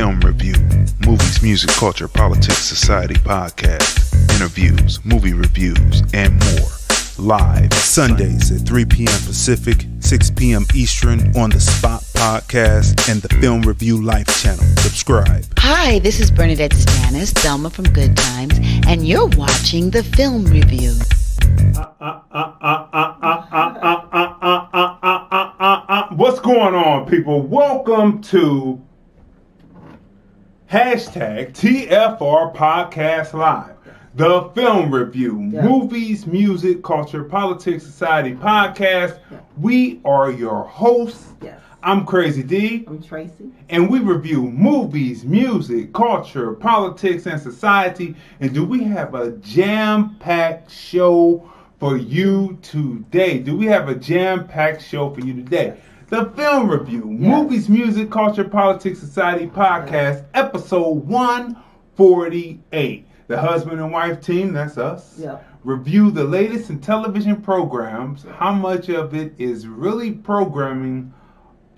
Film Review, movies, music, culture, politics, society podcast, interviews, movie reviews, and more. Live Sundays at 3 p.m. Pacific, 6 p.m. Eastern on the Spot Podcast and the Film Review Life channel. Subscribe. Hi, this is Bernadette Stannis, Thelma from Good Times, and you're watching the Film Review. What's going on, people? Welcome to hashtag TFR Podcast Live, the Film Review, movies, music, culture, politics, society podcast. We are your hosts. I'm Crazy D. I'm Tracy. And we review movies, music, culture, politics, and society. And do we have a jam-packed show for you today? The Film Review, movies, music, culture, politics, society podcast, episode 148. The husband and wife team, that's us, review the latest in television programs, how much of it is really programming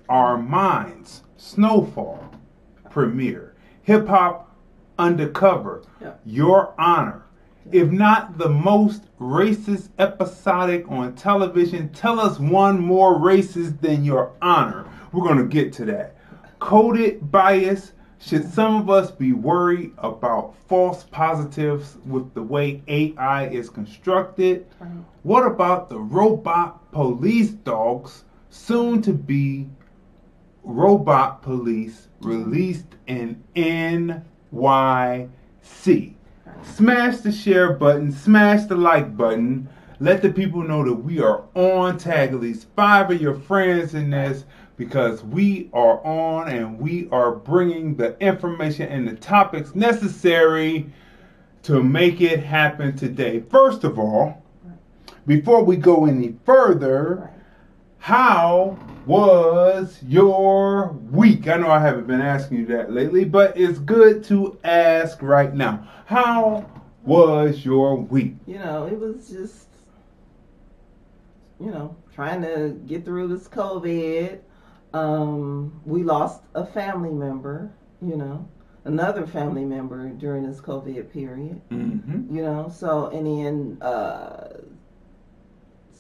our minds. Snowfall, premiere, Hip Hop Undercover, Your Honor. If not the most racist episodic on television, tell us one more racist than Your Honor. We're going to get to that. Coded bias. Should some of us be worried about false positives with the way AI is constructed? What about the robot police dogs, soon to be robot police, released in NYC? Smash the share button, smash the like button. Let the people know that we are on. Tag at least 5 of your friends in this, because we are on and we are bringing the information and the topics necessary to make it happen today. First of all, before we go any further, how was your week? I know I haven't been asking you that lately, but it's good to ask right now. How was your week? It was just, trying to get through this COVID. We lost a family member, another family member during this COVID period. So, and then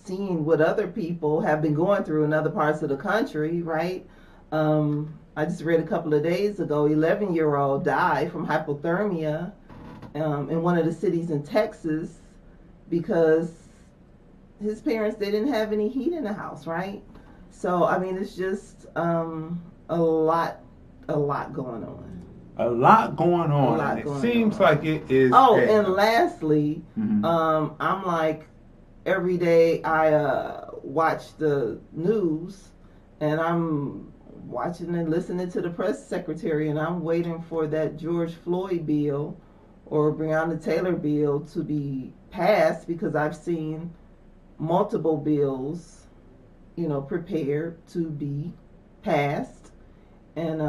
seeing what other people have been going through in other parts of the country, right? I just read a couple of days ago, 11-year-old died from hypothermia in one of the cities in Texas because his parents, they didn't have any heat in the house, right? So, I mean, it's just a lot going on. A lot going on. It seems like it is. Oh, and lastly, I'm like, every day I watch the news, and I'm watching and listening to the press secretary, and I'm waiting for that George Floyd bill or Breonna Taylor bill to be passed, because I've seen multiple bills, prepared to be passed. And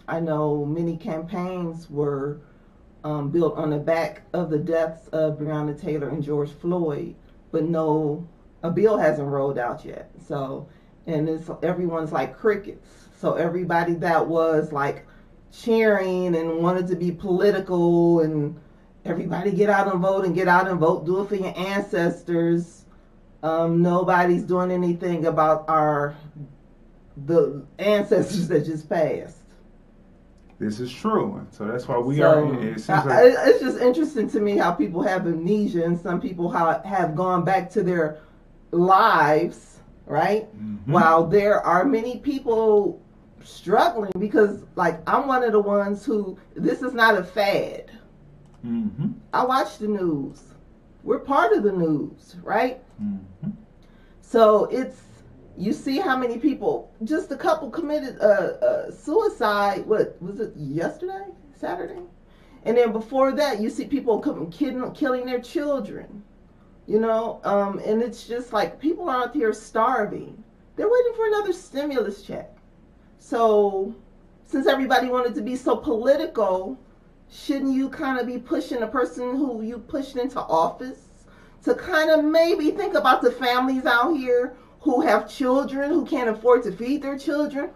I know many campaigns were built on the back of the deaths of Breonna Taylor and George Floyd, but a bill hasn't rolled out yet. So, and everyone's like crickets. So everybody that was like cheering and wanted to be political and everybody get out and vote, do it for your ancestors. Nobody's doing anything about the ancestors that just passed. This is true, and so that's why we are. It's just interesting to me how people have amnesia, and some people have gone back to their lives, right? While there are many people struggling, because, like, I'm one of the ones who, this is not a fad. I watch the news. We're part of the news, right? So you see how many people, just a couple committed suicide, what was it, Saturday? And then before that, you see people killing their children, and it's just like, people are out there starving. They're waiting for another stimulus check. So since everybody wanted to be so political, shouldn't you kind of be pushing a person who you pushed into office to kind of maybe think about the families out here who have children, who can't afford to feed their children,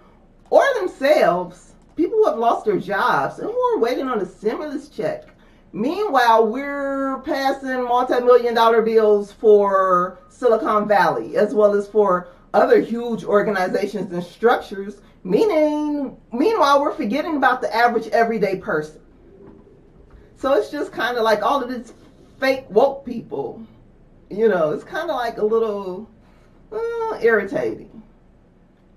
or themselves, people who have lost their jobs and who are waiting on a stimulus check. Meanwhile, we're passing multi-million-dollar bills for Silicon Valley, as well as for other huge organizations and structures. Meanwhile, we're forgetting about the average everyday person. So it's just kind of like all of this fake woke people. It's kind of like a little irritating.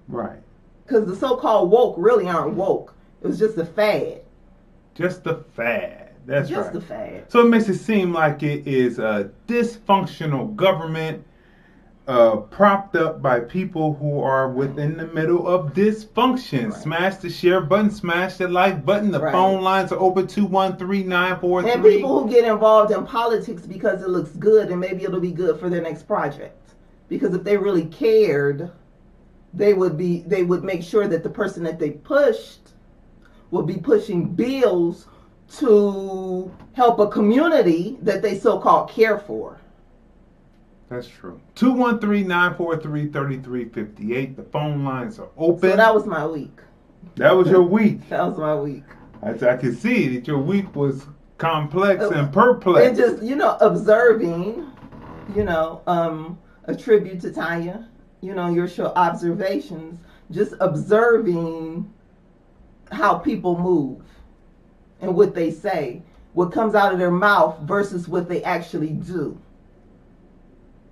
Right. Because the so-called woke really aren't woke. It was just a fad. Just a fad. That's just right. Just a fad. So it makes it seem like it is a dysfunctional government propped up by people who are within the middle of dysfunction. Right. Smash the share button, smash the like button. The phone lines are open 213-943. And people who get involved in politics because it looks good and maybe it'll be good for their next project. Because if they really cared, they would make sure that the person that they pushed would be pushing bills to help a community that they so-called care for. That's true. 213-943-3358. The phone lines are open. So that was my week. That was your week. That was my week. I can see that your week was complex and perplex. And just, observing, a tribute to Tanya, your show Observations, just observing how people move and what they say, what comes out of their mouth versus what they actually do.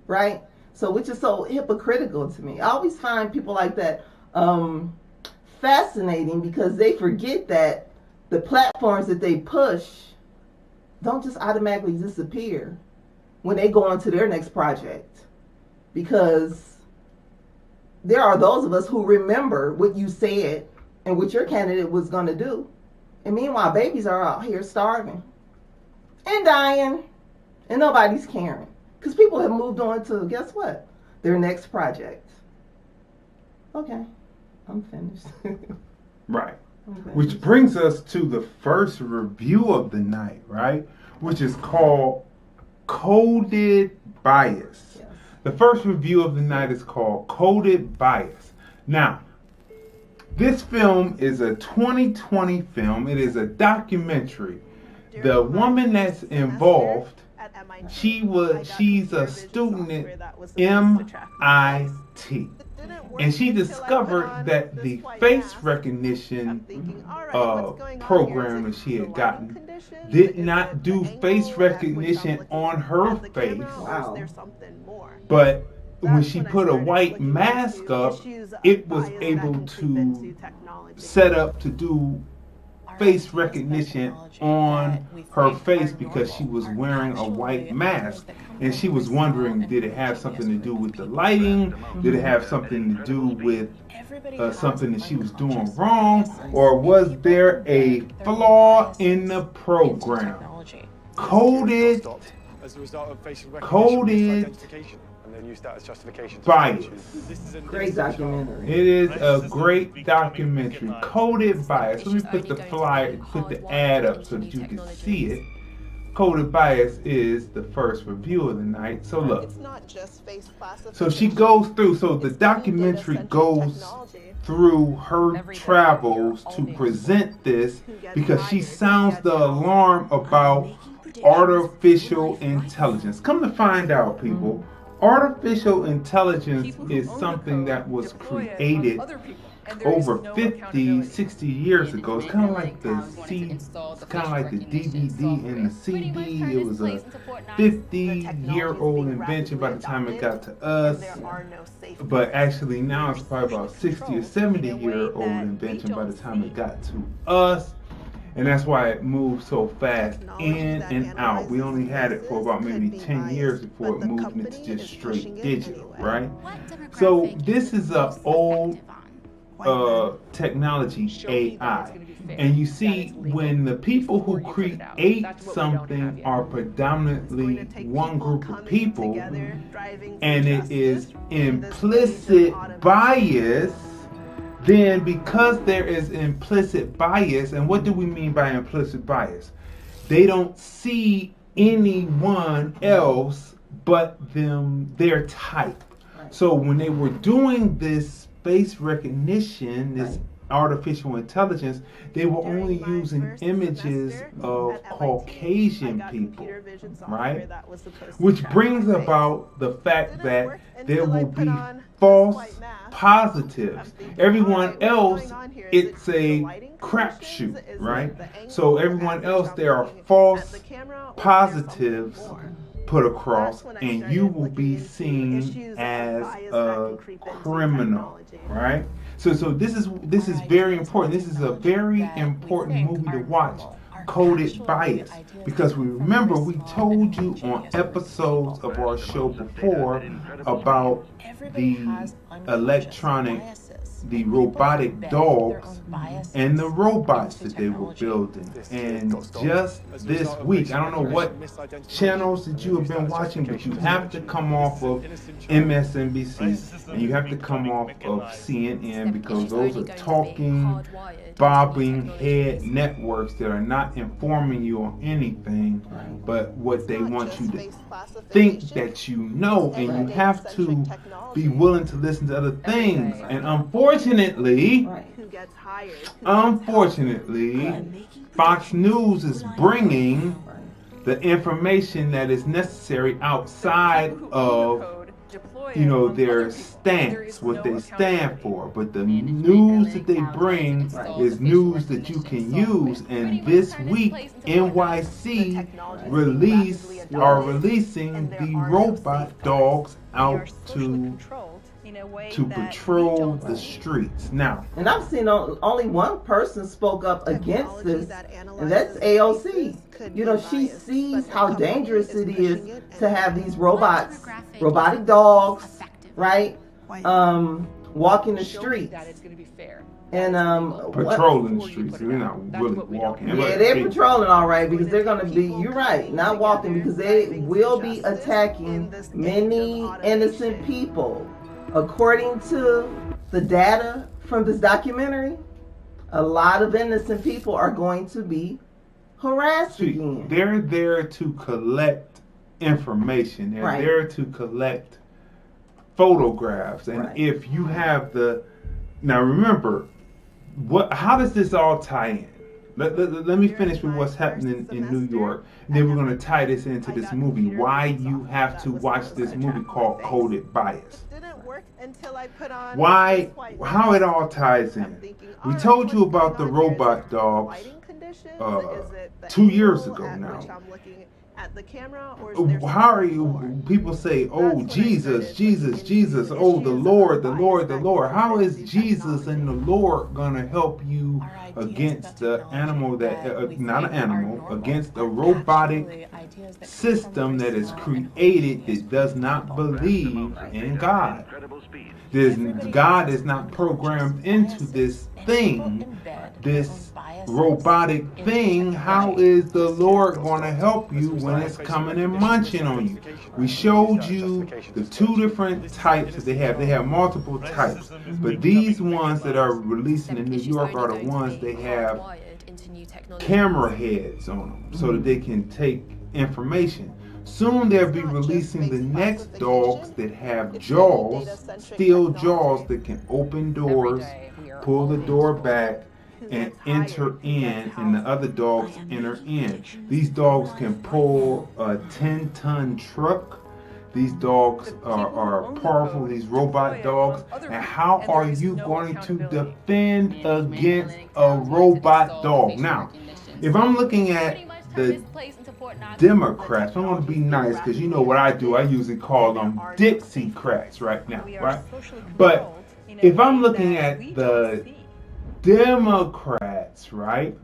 Right? So, which is so hypocritical to me. I always find people like that fascinating because they forget that the platforms that they push don't just automatically disappear when they go on to their next project. Because there are those of us who remember what you said and what your candidate was going to do. And meanwhile, babies are out here starving and dying and nobody's caring. Because people have moved on to, guess what? Their next project. Okay, I'm finished. Right. Which brings us to the first review of the night, right? Which is called Coded Bias. Yes. The first review of the night is called Coded Bias. Now, this film is a 2020 film. It is a documentary. The woman that's involved, she's a student at MIT. And she discovered that the face recognition program that she had gotten did not do face recognition on her face. Wow. But when she put a white mask up, it was able to set up to do face recognition on her face because she was wearing a white mask. And she was wondering, did it have something to do with the lighting? Did it have something to do with something that she was doing wrong? Or was there a flaw in the program? Coded Bias. Great documentary. It is a great documentary. Coded Bias. Let me put the ad up so that you can see it. Coded Bias is the first review of the night. So look. So she goes through. So the documentary goes through her travels to present this because she sounds the alarm about artificial intelligence. Come to find out, people, artificial intelligence is something that was created over 50, 60 years ago. It's kind of like the DVD and the CD. It was a 50-year-old invention by the time it got to us. But actually now it's probably about 60 or 70-year-old invention by the time it got to us. And that's why it moved so fast in and out. We only had it for about maybe 10 years before it moved into just straight digital, right? So this is an old technology, AI. And you see, when the people who create something are predominantly one group of people, and it is implicit bias, then because there is implicit bias, and what do we mean by implicit bias? They don't see anyone else but their type. So when they were doing this face recognition, this artificial intelligence, they were only using images of Caucasian people, right? Which brings about the fact that there will be false positives. Everyone else, it's a crapshoot, right? So everyone else, there are false positives put across, and you will be seen as a criminal, right? So this is very important. This is a very important movie to watch, Coded Bias, because remember we told you on episodes of our show before about the the robotic dogs and the robots that they were building. And just this week, I don't know what channels that you have been watching, but you have to come off of MSNBC and you have to come off of CNN, because those are talking, bobbing head networks that are not informing you on anything but what they want you to think that you know, and you have to be willing to listen to other things. And unfortunately, Fox News is bringing the information that is necessary outside of, you know, their stance, what they stand for. But the news that they bring is news that you can use. And this week, NYC are releasing the robot dogs out to patrol the streets. Now, and I've seen only one person spoke up against this, and that's AOC. You know, she sees how dangerous it is to have these robotic dogs, right, walking the streets. And patrolling the streets. They're not really walking. Yeah, they're patrolling all right, because they're going to be, you're right, not walking, because they will be attacking many innocent people. According to the data from this documentary, a lot of innocent people are going to be harassed again. They're there to collect information. They're there to collect photographs. And if you have now remember, how does this all tie in? Let me finish with what's happening in New York, and then we're going to tie this into this movie. Why you have to watch this movie called Coded Bias. How it all ties in. We told you about the robot dogs 2 years ago now. How are you? People say, "Oh, Jesus, Jesus, Jesus! Oh, the Lord, the Lord, the Lord." How is Jesus and the Lord gonna help you against the animal that not an animal, against a robotic system that is created that does not believe in God? God is not programmed into this thing, this robotic thing. How is the Lord going to help you when it's coming and munching on you? We showed you the two different types that they have. They have multiple types, but these ones that are releasing in New York are the ones they have camera heads on them so that they can take information. Soon they'll be releasing the next dogs that have jaws, steel jaws that can open doors, pull the door back, and enter in, and the other dogs enter in. These dogs can pull a 10-ton truck. These dogs are powerful, these robot dogs. And how are you going to defend against a robot dog? Now, if I'm looking at the Democrats, I'm going to be nice, because you know what I do. I usually call them Dixiecrats right now, right? But if I'm looking at the Democrats, right,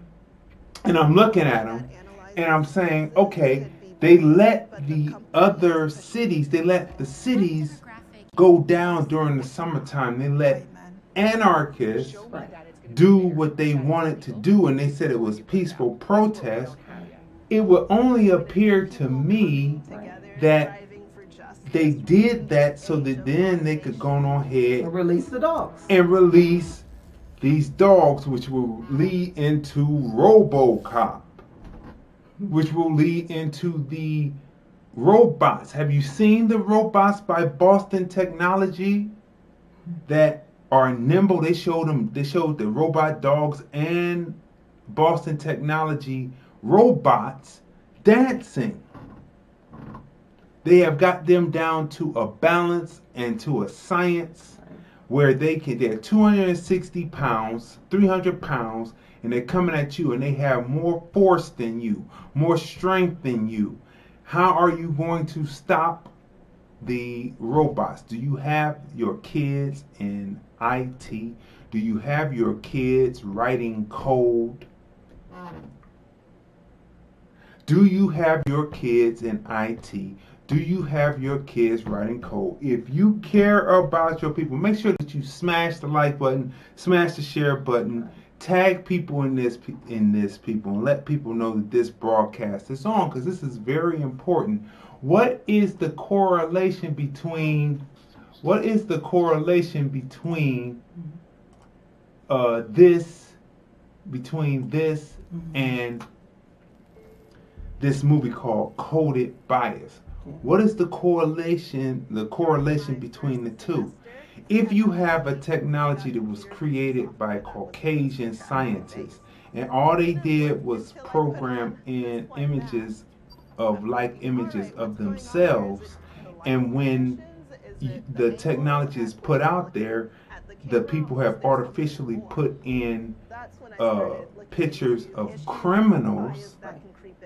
and I'm looking at them, and I'm saying, okay, they let the other cities, they let the cities go down during the summertime. They let anarchists do what they wanted to do, and they said it was peaceful protest. It would only appear to me that they did that so that then they could go on ahead and release the dogs. And release these dogs, which will lead into RoboCop, which will lead into the robots. Have you seen the robots by Boston Technology that are nimble. They showed the robot dogs and Boston Technology robots dancing. They have got them down to a balance and to a science where they're 260 pounds, 300 pounds, and they're coming at you and they have more force than you, more strength than you. How are you going to stop the robots? Do you have your kids in IT? Do you have your kids writing code? Do you have your kids in IT? Do you have your kids writing code? If you care about your people, make sure that you smash the like button, smash the share button, tag people in this people, and let people know that this broadcast is on, because this is very important. What is the correlation between this and this movie called Coded Bias? What is the correlation between the two? If you have a technology that was created by Caucasian scientists and all they did was program in images of themselves, and when the technology is put out there, the people have artificially put in pictures of criminals,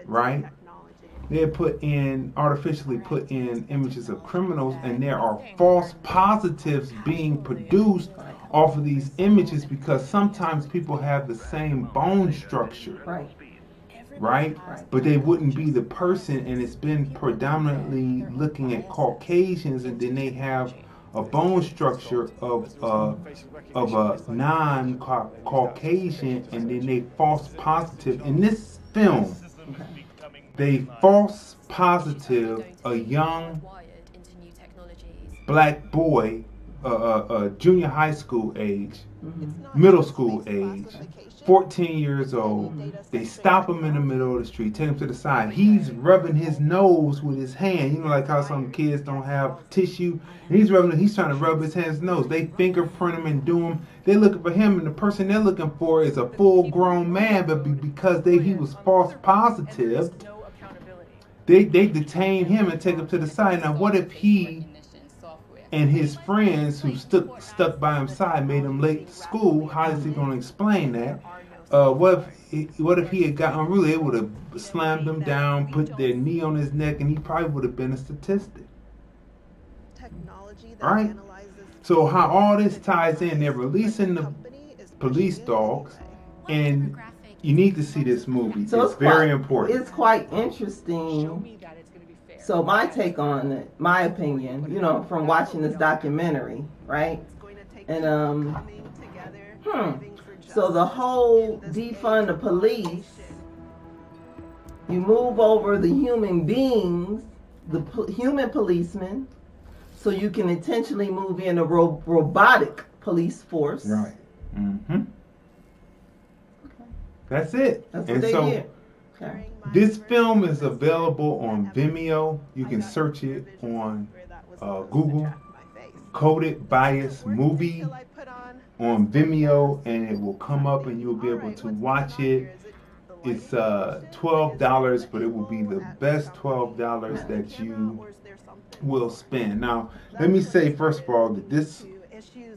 right? They artificially put in images of criminals, and there are false positives being produced off of these images because sometimes people have the same bone structure, right? But they wouldn't be the person, and it's been predominantly looking at Caucasians, and then they have a bone structure of a non-Caucasian, and then they false positive. In this film, they false positive a young black boy, junior high school age, middle school age, 14 years old. They stop him in the middle of the street, take him to the side. He's rubbing his nose with his hand. You know, like how some kids don't have tissue. And he's trying to rub his hand's nose. They fingerprint him and do him. They're looking for him, and the person they're looking for is a full-grown man, but because he was false positive, they detain him and take him to the side. Now, what if he and his friends who stuck by his side made him late to school? How is he going to explain that? What if he had gotten unruly? They would have slammed him down, put their knee on his neck, and he probably would have been a statistic. Right? So how all this ties in, they're releasing the police dogs, and you need to see this movie. So it's very important. It's quite interesting. So my take on it, my opinion, from watching this documentary, right? And so the whole defund the police, you move over the human beings, the human policemen, so you can intentionally move in a robotic police force. Right. Mm-hmm. That's it. That's what they did. Okay. This film is available on Vimeo. You can search it on Google. Coded Bias movie on Vimeo, and it will come up and you'll be able to watch it. It's $12, but it will be the best $12 that you will spend. Now, let me say first of all that this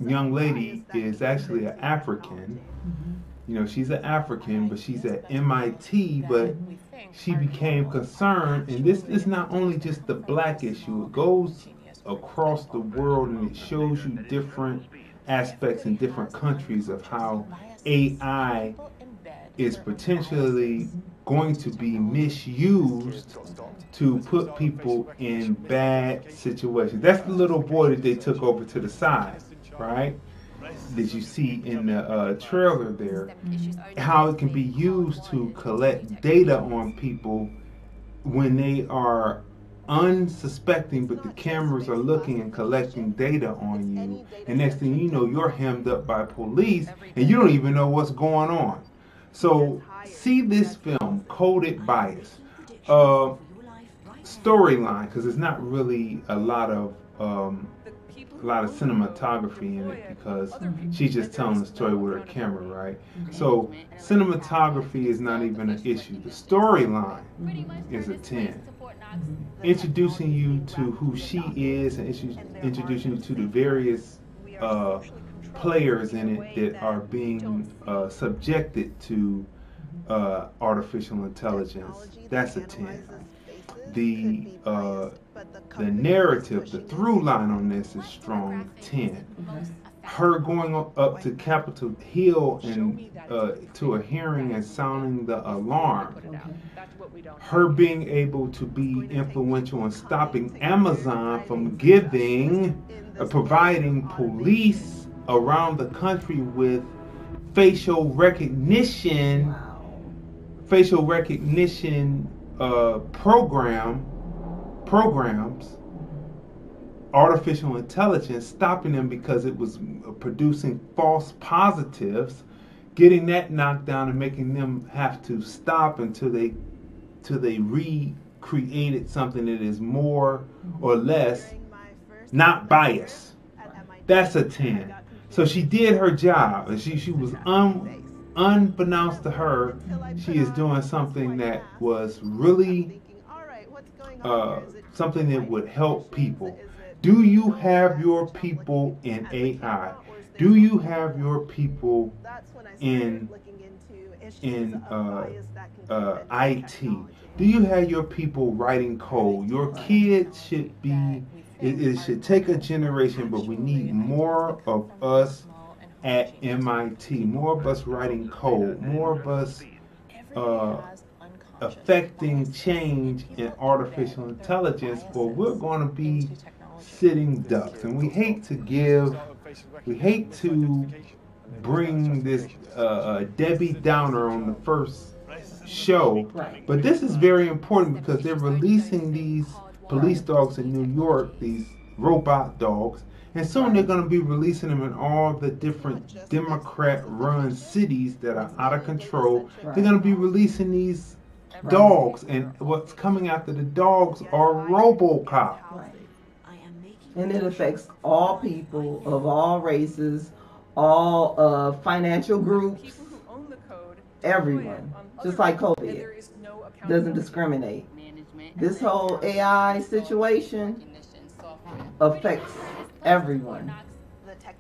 young lady is actually an African. She's an African, but she's at MIT, but she became concerned, and this is not only just the black issue, it goes across the world, and it shows you different aspects in different countries of how AI is potentially going to be misused to put people in bad situations. That's the little boy that they took over to the side, right? That you see in the trailer there, how it can be used to collect data on people when they are unsuspecting, but the cameras are looking and collecting data on you, and next thing you know, you're hemmed up by police and you don't even know what's going on. So see this film, Coded Bias. Storyline, because there's not really a lot of a lot of cinematography in it because she's just telling the story with her camera, right? So cinematography is not even an issue. The storyline is a 10. Introducing you to who she is and introducing you to the various players in it that are being subjected to artificial intelligence, that's a 10. The narrative, the through line on this is strong 10. Her going up to Capitol Hill and to a hearing and sounding the alarm. Her being able to be influential in stopping Amazon from providing police around the country with facial recognition programs, artificial intelligence, stopping them because it was producing false positives, getting that knocked down and making them have to stop until they recreated something that is more or less not biased. That's a 10. So she did her job, and she was unbeknownst to her, she is doing something that was really something that would help people. Do you have your people in AI? Do you have your people in IT? Do you have your people writing code? Your kids should be. It should take a generation, but we need more of us at MIT, more of us writing code, more of us affecting change in artificial intelligence, or we're going to be sitting ducks. And we hate to bring this Debbie Downer on the first show, but this is very important because they're releasing these police dogs in New York, these robot dogs, and soon they're going to be releasing them in all the different Democrat-run cities that are out of control. They're going to be releasing these dogs, and what's coming after the dogs are RoboCop. And it affects all people of all races, all financial groups, everyone. Just like COVID doesn't discriminate. This whole AI situation affects everyone.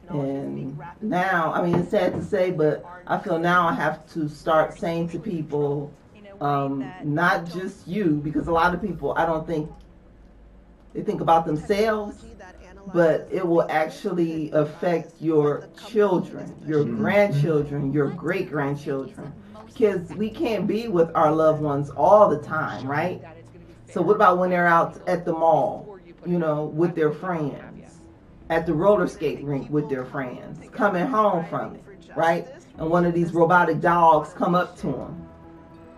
And now, I mean, it's sad to say, but I feel now I have to start saying to people, not just you, because a lot of people, I don't think, they think about themselves, but it will actually affect your children, your grandchildren, your great-grandchildren, because we can't be with our loved ones all the time, right? So what about when they're out at the mall, with their friends, at the roller skate rink with their friends, coming home from it, right? And one of these robotic dogs come up to them,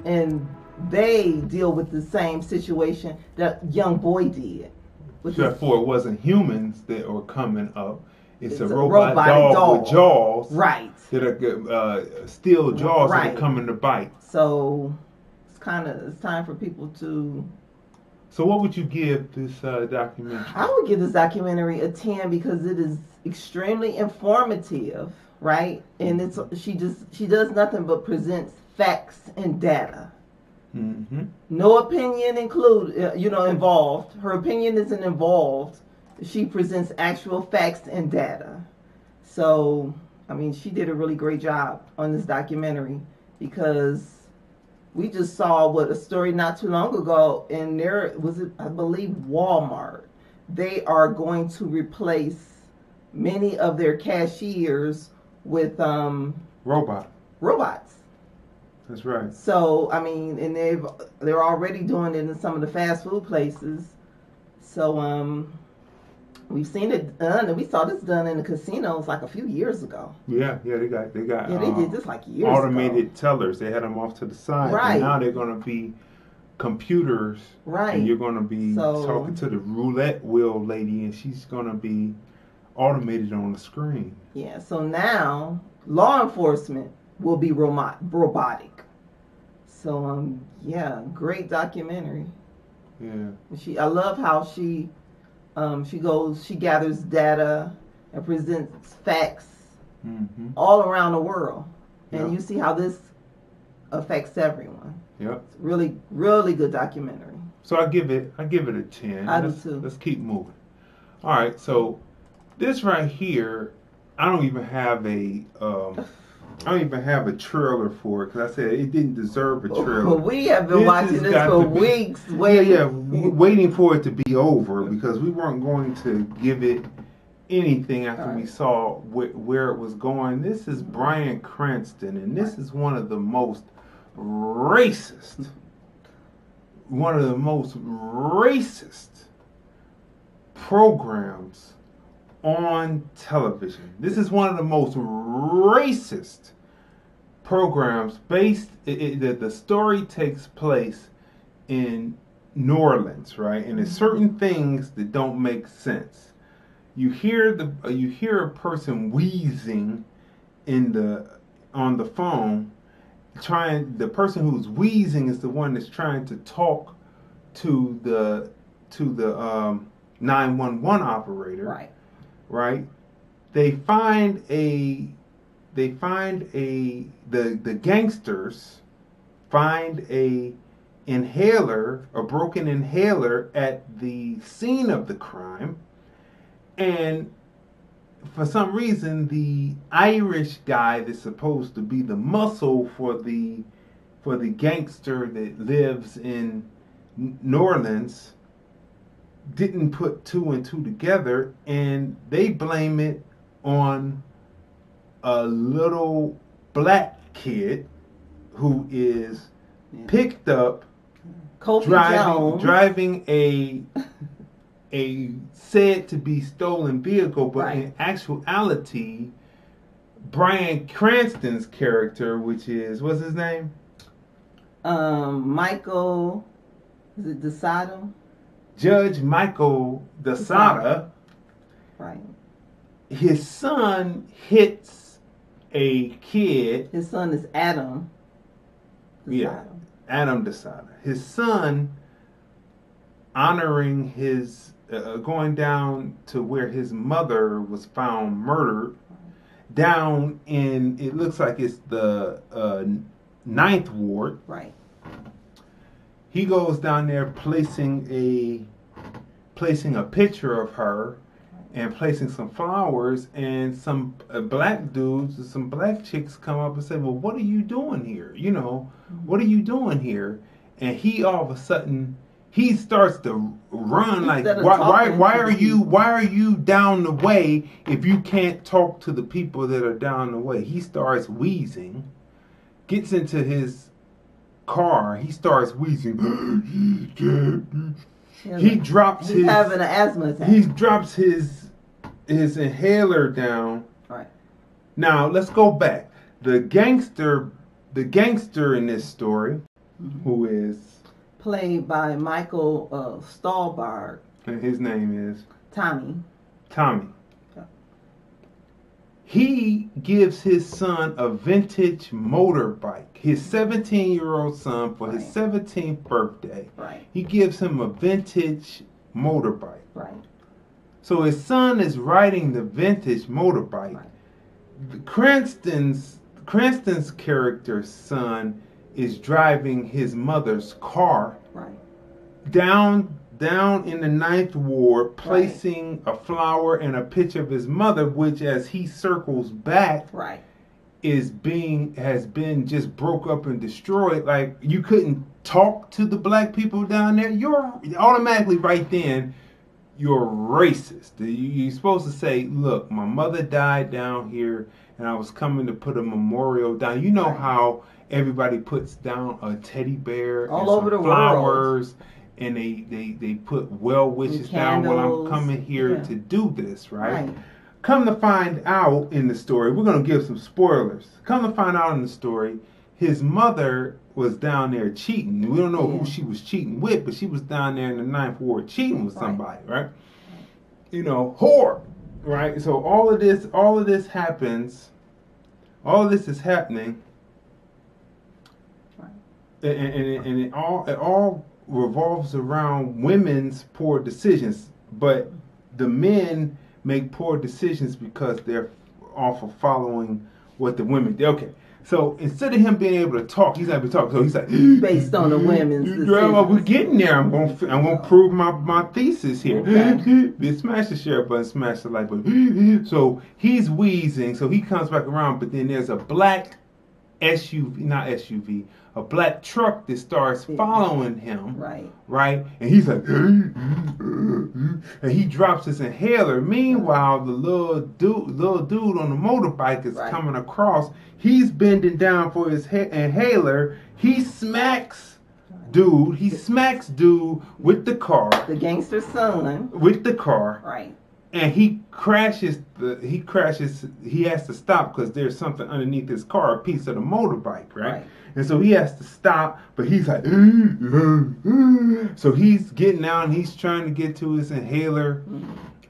and they deal with the same situation that young boy did. Therefore, it wasn't humans that were coming up. It's a robot dog with jaws. Right. That are steel jaws that are coming to bite. So it's time for people to. So what would you give this documentary? I would give this documentary a 10 because it is extremely informative, right? And she does nothing but presents facts and data. Mm-hmm. No opinion involved. Her opinion isn't involved. She presents actual facts and data. So, I mean, she did a really great job on this documentary because we just saw a story not too long ago, and there was, I believe, Walmart. They are going to replace many of their cashiers with robots. That's right. So, I mean, and they're already doing it in some of the fast food places. So, we've seen it done, and we saw this done in the casinos like a few years ago. Yeah, they got. Yeah, they did this like years automated ago. tellers. They had them off to the side. Right. And now they're going to be computers. Right. And you're going to be talking to the roulette wheel lady, and she's going to be automated on the screen. Yeah. So now law enforcement will be robotic. So great documentary. Yeah. I love how she She gathers data and presents facts all around the world. And you see how this affects everyone. Yep. It's really, really good documentary. So I give it a 10. I do too. Let's keep moving. All right, so this right here, I don't even have a trailer for it because I said it didn't deserve a trailer. We have been watching this for weeks, waiting for it to be over because we weren't going to give it anything after we saw where it was going. This is Bryan Cranston, and this is one of the most racist programs on television. This is one of the most racist programs the story takes place in New Orleans, right? And there's certain things that don't make sense. You hear a person wheezing on the phone. The person who's wheezing is the one that's trying to talk to the 911 operator. Right. The gangsters find a broken inhaler at the scene of the crime, and for some reason the Irish guy that's supposed to be the muscle for the gangster that lives in New Orleans didn't put 2 and 2 together, and they blame it on a little black kid who is picked up driving a said to be stolen vehicle, but in actuality, Bryan Cranston's character, which is, what's his name? Michael, is it DeSada? Judge Michael DeSada. Right. His son hits a kid. His son is Adam DeSada. Yeah, Adam DeSada. His son, honoring his, going down to where his mother was found murdered, down in, it looks like it's the 9th Ward. Right. He goes down there placing a picture of her and placing some flowers, and some black dudes, some black chicks come up and say, well, what are you doing here? What are you doing here? And he all of a sudden, he starts to run like, why are you down the way if you can't talk to the people that are down the way? He starts wheezing, gets into his car, he starts wheezing. He's having an asthma attack. He drops his inhaler down. Right. Now let's go back. The gangster in this story, who is played by Michael Stahlberg. And his name is Tommy. Yeah. He gives his son a vintage motorbike. His 17-year-old son, for his 17th birthday, he gives him a vintage motorbike. Right. So his son is riding the vintage motorbike. Right. Cranston's character's son is driving his mother's car. Right. Down in the 9th Ward, placing a flower and a picture of his mother, which, as he circles back, has been just broke up and destroyed. Like, you couldn't talk to the black people down there. You're automatically right then, you're racist. You're supposed to say, look, my mother died down here, and I was coming to put a memorial down. You know how everybody puts down a teddy bear all and over some the flowers, world. And they put well wishes down while I'm coming here to do this, right? Come to find out in the story, we're going to give some spoilers. Come to find out in the story, his mother was down there cheating. We don't know who she was cheating with, but she was down there in the 9th Ward cheating with somebody, right? Whore, right? So all of this happens. All of this is happening, and it all revolves around women's poor decisions. But the men make poor decisions because they're off of following what the women do. Okay. So instead of him being able to talk, he's not able to talk. So he's like, based on the women's Grandma, we're getting there. I'm gonna prove my thesis here. Okay. Smash the share button, smash the like button. So he's wheezing. So he comes back around, but then there's a black SUV, a black truck that starts following him. Right. And he's like, and he drops his inhaler. Meanwhile, the little dude on the motorbike is coming across. He's bending down for his inhaler. He smacks dude. He smacks dude with the car. The gangster's son. With the car. Right. And he crashes. He has to stop because there's something underneath his car, a piece of the motorbike, right? And so he has to stop, but he's like, so he's getting out and he's trying to get to his inhaler,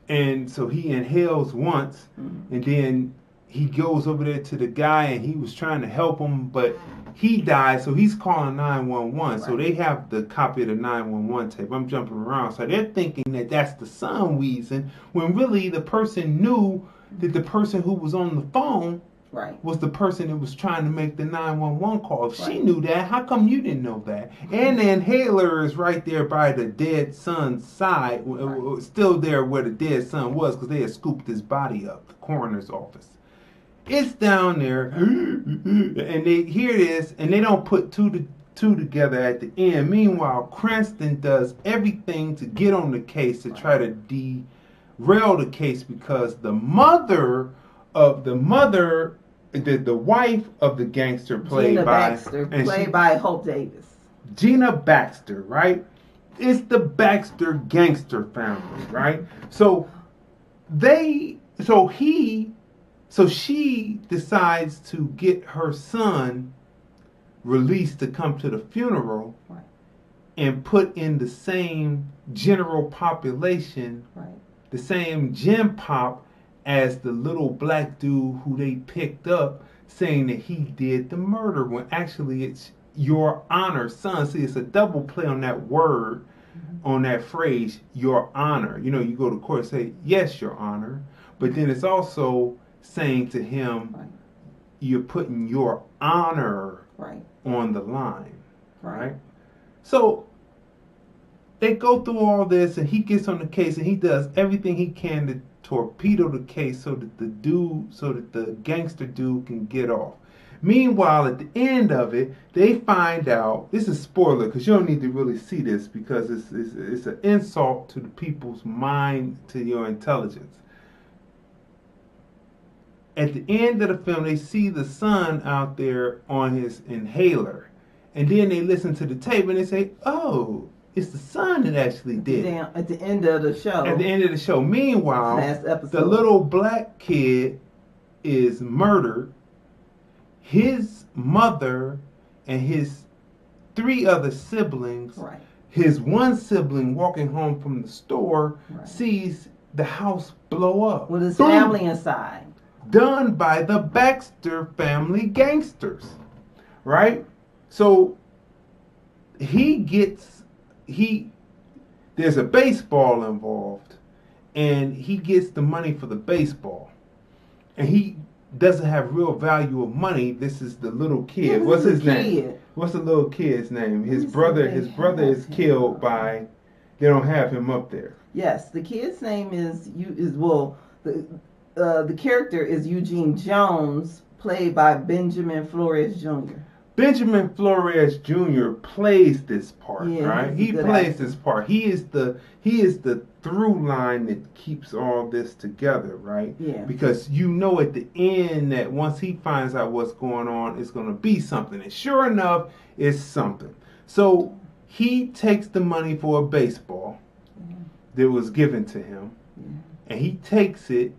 and so he inhales once, and then he goes over there to the guy, and he was trying to help him, but he died, so he's calling 911. So they have the copy of the 911 tape. I'm jumping around. So they're thinking that that's the son wheezing, when really the person knew that the person who was on the phone was the person that was trying to make the 911 call. If she knew that, how come you didn't know that? And the inhaler is right there by the dead son's side, still there where the dead son was, because they had scooped his body up, the coroner's office. It's down there, and they hear this, and they don't put two together at the end. Meanwhile, Cranston does everything to get on the case to try to derail the case, because the wife of the gangster played by Hope Davis. Gina Baxter, right? It's the Baxter gangster family, right? So she decides to get her son released to come to the funeral and put in the same general population, the same gen pop as the little black dude who they picked up, saying that he did the murder, when actually it's your honor, son. See, it's a double play on that word, on that phrase, your honor. You know, you go to court and say, yes, your honor. But then it's also saying to him, you're putting your honor on the line. Right? So they go through all this, and he gets on the case, and he does everything he can to torpedo the case so that the gangster dude can get off. Meanwhile, at the end of it, they find out, this is spoiler because you don't need to really see this, because it's an insult to the people's mind, to your intelligence. At the end of the film, they see the son out there on his inhaler, and then they listen to the tape and they say, oh, it's the son that actually did it. At the end of the show. At the end of the show. Meanwhile, the little black kid is murdered. His mother and his 3 other siblings, his one sibling walking home from the store, sees the house blow up. With his family inside. Done by the Baxter family gangsters. Right? So there's a baseball involved, and he gets the money for the baseball, and he doesn't have real value of money. This is the little kid. What's his name? What's the little kid's name? His brother is killed by. They don't have him up there. Yes, the kid's name the character is Eugene Jones, played by Benjamin Flores Jr. Benjamin Flores Jr. plays this part, right? He plays this part. He is the through line that keeps all this together, right? Yeah. Because you know at the end that once he finds out what's going on, it's going to be something. And sure enough, it's something. So he takes the money for a baseball that was given to him, and he takes it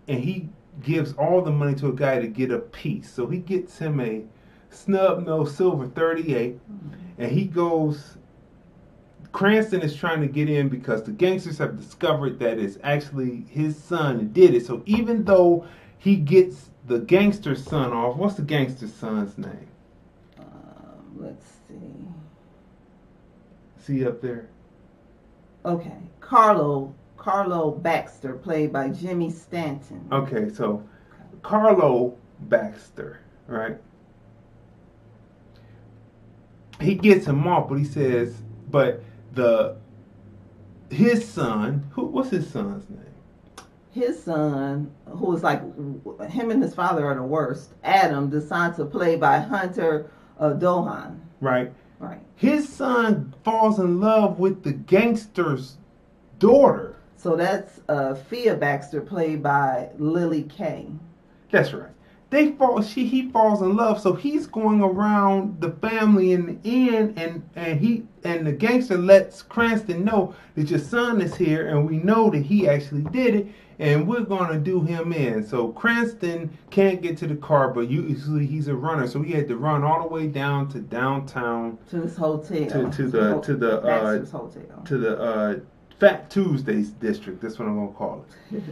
and he gives all the money to a guy to get a piece. So he gets him a snub-nosed silver 38, and he goes. Cranston is trying to get in because the gangsters have discovered that it's actually his son that did it. So even though he gets the gangster son off, what's the gangster son's name? Let's see. See up there? Okay, Carlos Carlo Baxter, played by Jimmy Stanton. Okay, so Carlo Baxter, right? He gets him off, but he says, but his son, what's his son's name? His son, who is like, him and his father are the worst, Adam DeSanta, played by Hunter Dohan. Right. Right. His son falls in love with the gangster's daughter. So that's Fia Baxter, played by Lily Kay. That's right. He falls in love, so he's going around the family in the end, and the gangster lets Cranston know that your son is here, and we know that he actually did it, and we're gonna do him in. So Cranston can't get to the car, but usually he's a runner, so he had to run all the way down to downtown to his hotel, to the Baxter's hotel, to the Fat Tuesdays district. That's what I'm gonna call it.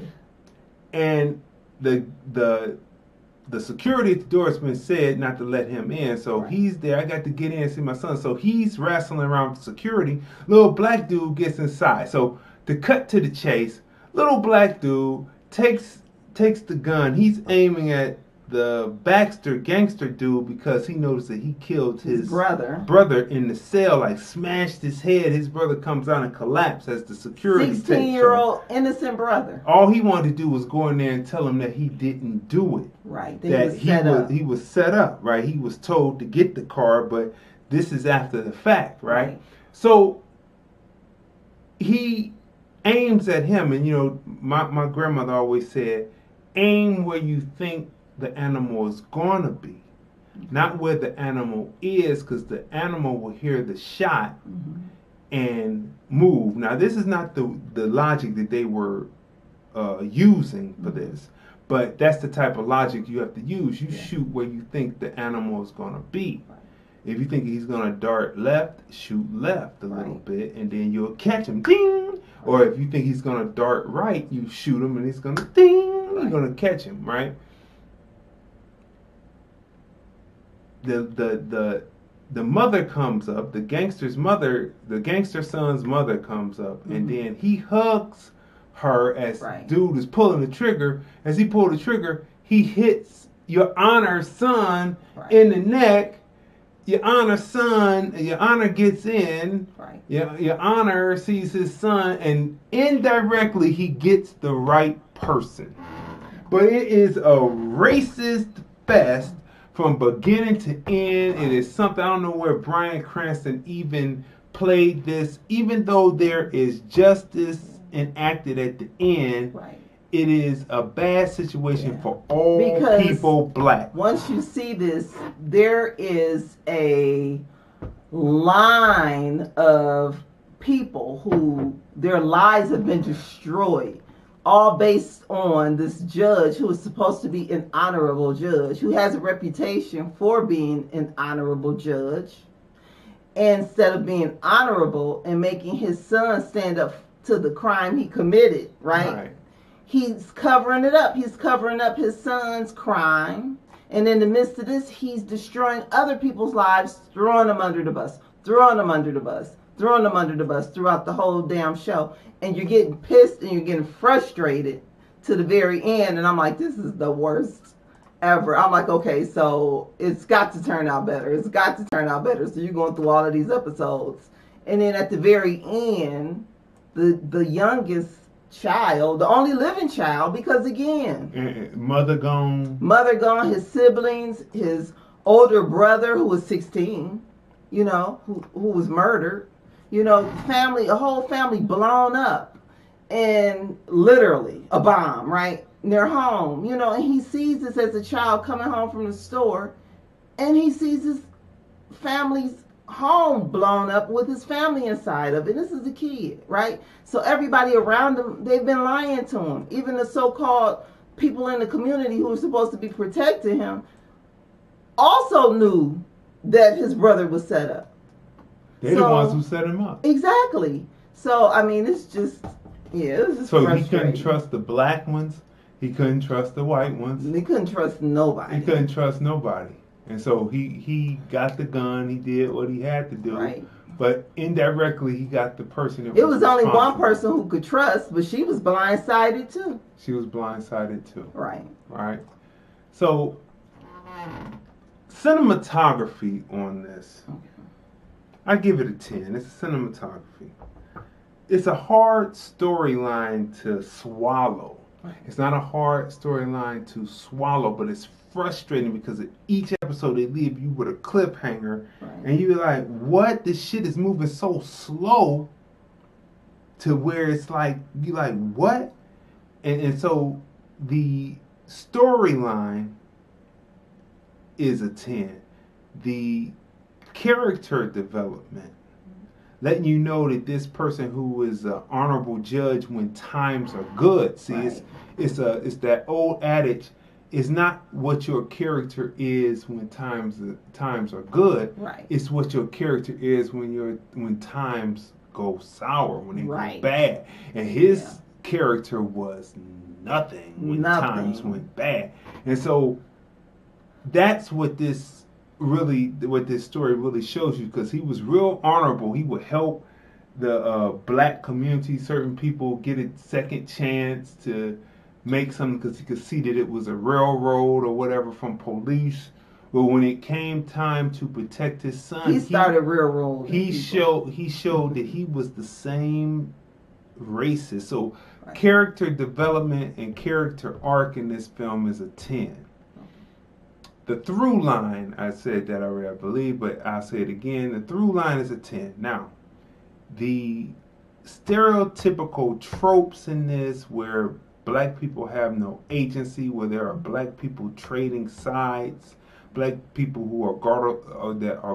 And the security at the door has been said not to let him in, so he's there. I got to get in and see my son. So he's wrestling around with security. Little black dude gets inside. So to cut to the chase, little black dude takes the gun. He's aiming at the Baxter gangster dude because he noticed that he killed his brother in the cell, like smashed his head. His brother comes out and collapsed as the security 16-year-old innocent brother. All he wanted to do was go in there and tell him that he didn't do it. Right. He was set up, right? He was told to get the car, but this is after the fact, right? So he aims at him, and my grandmother always said, aim where you think the animal is going to be, not where the animal is, because the animal will hear the shot and move. Now, this is not the logic that they were using for this, but that's the type of logic you have to use. You shoot where you think the animal is going to be. If you think he's going to dart left, shoot left a little bit, and then you'll catch him. Ding! Or if you think he's going to dart right, you shoot him, and he's going to ding! You're going to catch him, right? The mother comes up, the gangster son's mother comes up, and then he hugs her as dude is pulling the trigger. As he pulled the trigger, he hits Your Honor's son in the neck. Your Honor gets in. Your Honor sees his son, and indirectly he gets the right person. But it is a racist fest from beginning to end. It is something, I don't know where Bryan Cranston even played this, even though there is justice enacted at the end. It is a bad situation for all people black. Once you see this, there is a line of people who their lives have been destroyed, all based on this judge who is supposed to be an honorable judge, who has a reputation for being an honorable judge. Instead of being honorable and making his son stand up to the crime he committed, he's covering it up. He's covering up his son's crime. And in the midst of this, he's destroying other people's lives, throwing them under the bus, throwing them under the bus throughout the whole damn show. And you're getting pissed and you're getting frustrated to the very end. And I'm like, this is the worst ever. I'm like, okay, so it's got to turn out better. It's got to turn out better. So you're going through all of these episodes. And then at the very end, the youngest child, the only living child, because again, mother gone, his siblings, his older brother who was 16, who was murdered, a whole family blown up, and literally a bomb in their home, and he sees this as a child coming home from the store, and he sees his family's home blown up with his family inside of it. This is a kid, so everybody around him, they've been lying to him. Even the so-called people in the community who are supposed to be protecting him also knew that his brother was set up. They're the ones who set him up. Exactly. So I mean, it's just so he couldn't trust the black ones, he couldn't trust the white ones, he couldn't trust nobody. And so he got the gun. He did what he had to do. But indirectly, he got the person. It was only one person who could trust, but she was blindsided too. She was blindsided too. Right. Right. So, cinematography on this, I give it a 10. It's cinematography. It's a hard storyline to swallow. It's not a hard storyline to swallow, but it's frustrating because at each episode they leave you with a cliffhanger, and you're like, what? This shit is moving so slow to where it's like, you're like, what? And so the storyline is a 10. The character development, letting you know that this person who is an honorable judge when times are good. See, it's that old adage. It's not what your character is when times are good. Right. It's what your character is when times go sour, when they go bad. And his character was nothing when times went bad. And so that's what this story really shows you, because he was real honorable. He would help the black community, certain people, get a second chance to make something because he could see that it was a railroad or whatever from police. But when it came time to protect his son, he started railroad. He showed that he was the same racist. So character development and character arc in this film is a 10. The through line, I said that already, I believe, but I'll say it again. The through line is a 10. Now, the stereotypical tropes in this where black people have no agency, where there are black people trading sides, black people who are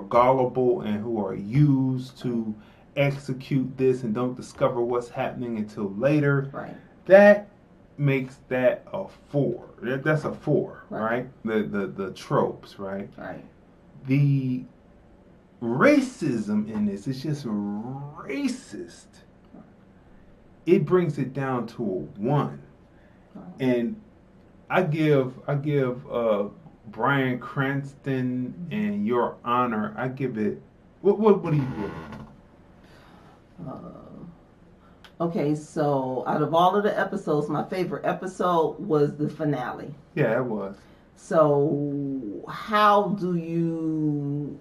gullible and who are used to execute this and don't discover what's happening until later. Right. That makes that a 4. That's a 4, right? The tropes, right? Right. The racism in this is just racist. It brings it down to a 1. And I give Bryan Cranston and Your Honor, I give it, what do you give it? Okay, so out of all of the episodes, my favorite episode was the finale. Yeah, it was. So how do you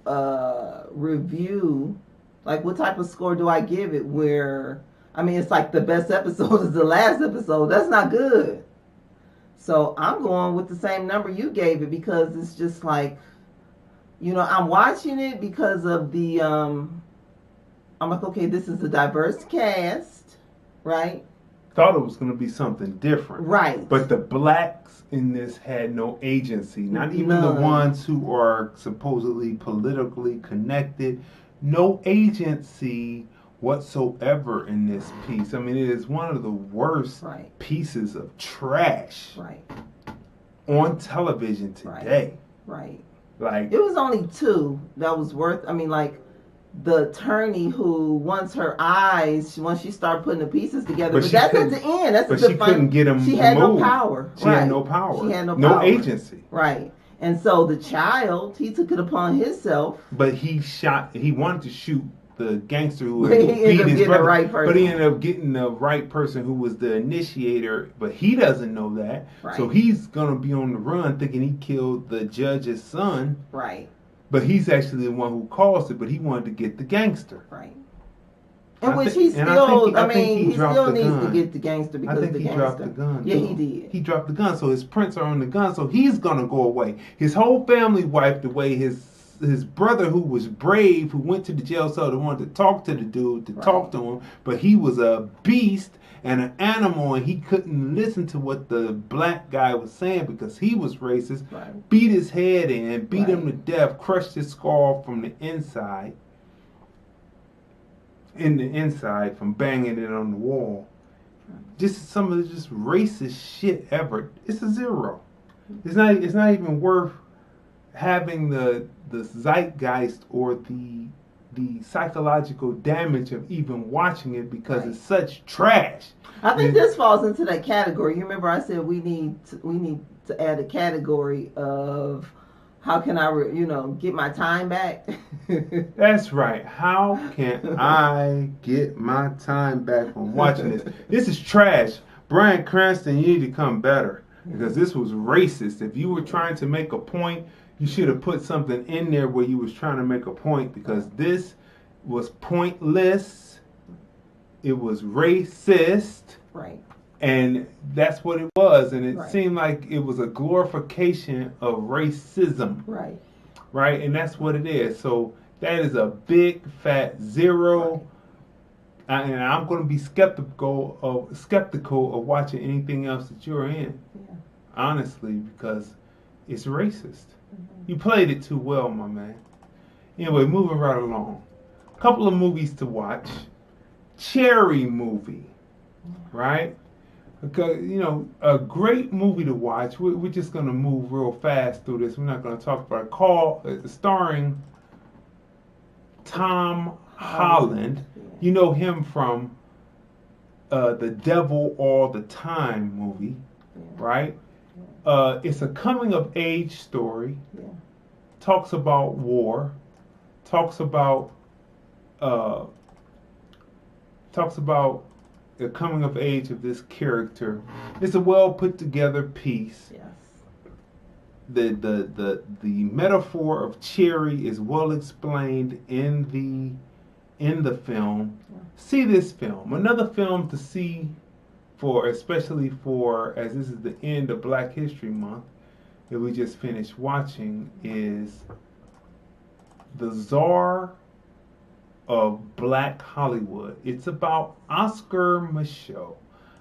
review, like what type of score do I give it where, I mean, it's like the best episode is the last episode. That's not good. So I'm going with the same number you gave it, because it's just like, I'm watching it because of the, I'm like, okay, this is a diverse cast, right? Thought it was going to be something different. Right. But the blacks in this had no agency. Not even the ones who are supposedly politically connected. No agency whatsoever in this piece. I mean, it is one of the worst pieces of trash on television today. Right. Like, it was only 2 that was worth, I mean, like the attorney who once her eyes, once she started putting the pieces together, but that's at the end. That's but she couldn't get them. She had no power. She had no power. She had no power. No agency. Right. And so the child, he took it upon himself. But he wanted to shoot the gangster who beat his brother, right person. But he ended up getting the right person who was the initiator, but he doesn't know that. Right. So he's going to be on the run thinking he killed the judge's son. Right. But he's actually the one who caused it, but he wanted to get the gangster. Right. And which he still, he still needs to get the gangster because I think he dropped the gun. Yeah, he did. He dropped the gun, so his prints are on the gun, so he's going to go away. His whole family wiped away. His brother, who was brave, who went to the jail cell to wanted to talk to the dude, talk to him, but he was a beast and an animal, and he couldn't listen to what the black guy was saying because he was racist. Right. Beat his head in, beat him to death, crushed his skull from the inside. From banging it on the wall. Just some of the just racist shit ever. It's a 0. It's not even worth having the zeitgeist or the psychological damage of even watching it because it's such trash. I think this falls into that category. You remember I said we need to add a category of how can I, get my time back? That's right. How can I get my time back from watching this? This is trash. Bryan Cranston, you need to come better because this was racist. If you were trying to make a point, you should have put something in there where you was trying to make a point because this was pointless. It was racist. Right. And that's what it was. And it seemed like it was a glorification of racism. Right. Right? And that's what it is. So that is a big fat zero. And I'm going to be skeptical of watching anything else that you're in. Yeah. Honestly, because it's racist. You played it too well, my man. Anyway, moving right along. A couple of movies to watch. Cherry movie. Right? Because, a great movie to watch. We're just going to move real fast through this. We're not going to talk about it. Starring Tom Holland. You know him from the Devil All the Time movie, right? It's a coming-of-age story. Talks about war. Talks about the coming of age of this character. It's a well put together piece. Yes. The metaphor of cherry is well explained in the film. Yeah. See this film. Another film to see especially as this is the end of Black History Month that we just finished watching is The Czar of Black Hollywood. It's about Oscar Micheaux.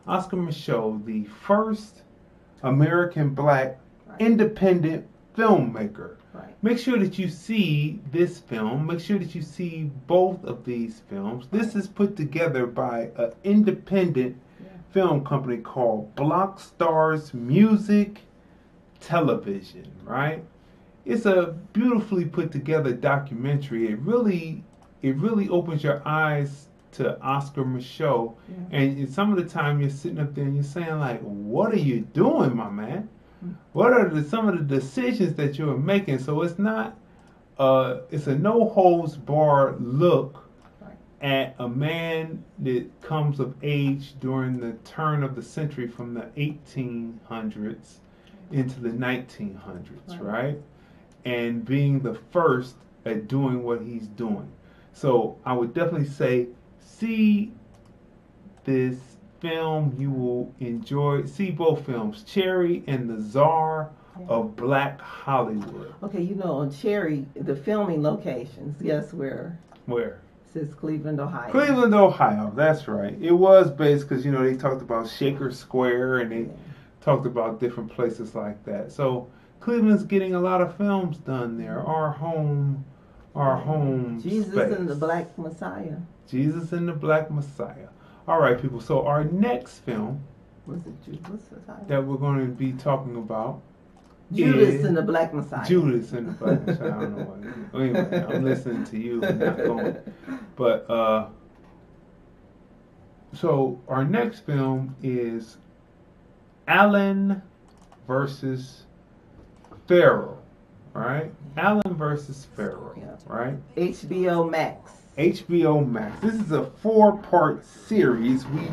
Oscar Micheaux, the first American Black independent filmmaker. Right. Make sure that you see this film. Make sure that you see both of these films. This is put together by an independent film company called Block Stars Music Television, right? It's a beautifully put together documentary. It really opens your eyes to Oscar Micheaux. Yeah. And some of the time you're sitting up there and you're saying like, what are you doing, my man? What are some of the decisions that you're making? So it's not, it's a no holds barred look at a man that comes of age during the turn of the century from the 1800s into the 1900s, right? And being the first at doing what he's doing. So I would definitely say, see this film. You will enjoy. See both films, Cherry and The Czar of Black Hollywood. Okay, on Cherry, the filming locations, guess where? Where? It says Cleveland, Ohio. Cleveland, Ohio, that's right. It was based because, they talked about Shaker Square and they talked about different places like that. So Cleveland's getting a lot of films done there. Our home Jesus space. and the Black Messiah. Jesus and the Black Messiah. All right, people. So our next film that we're going to be talking about Judas and the Black Messiah. Judas and the Black Messiah. I don't know what. Anyway, I'm listening to you and not going. But so our next film is Allen versus Pharaoh. Right? Allen versus Pharaoh. Right? HBO Max. HBO Max. This is a 4-part series. We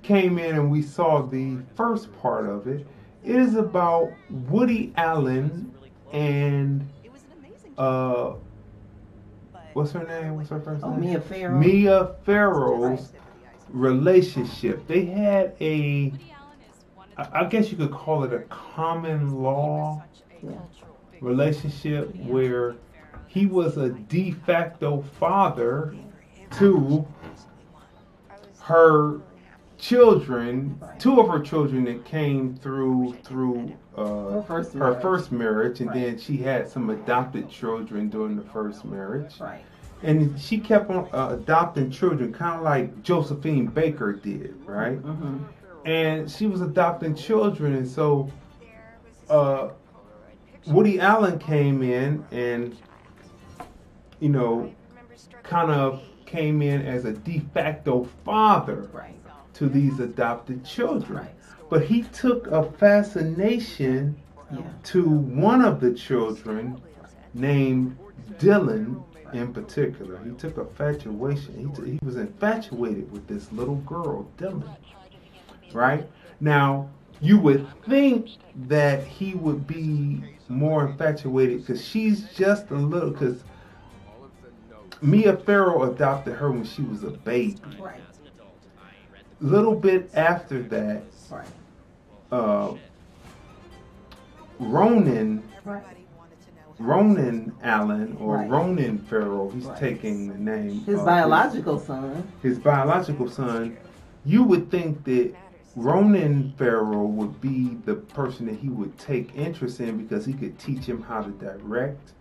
came in and we saw the first part of it. It is about Woody Allen and what's her name? What's her first name? Mia Farrow. Mia Farrow's relationship. They had I guess you could call it a common law relationship where he was a de facto father to her children, 2 of her children that came through her first marriage, and then she had some adopted children during the first marriage. Right. And she kept on adopting children, kind of like Josephine Baker did, right? Mm-hmm. And she was adopting children, and so Woody Allen came in and, kind of came in as a de facto father to these adopted children. Right. But he took a fascination to one of the children named Dylan in particular. He took infatuation. He was infatuated with this little girl, Dylan. Right? Now, you would think that he would be more infatuated because she's just a little, because Mia Farrow adopted her when she was a baby. Right. Little bit after that, Ronan Allen, or Ronan Pharaoh, he's taking the name. His biological son. His biological son. You would think that Ronan Pharaoh would be the person that he would take interest in because he could teach him how to direct.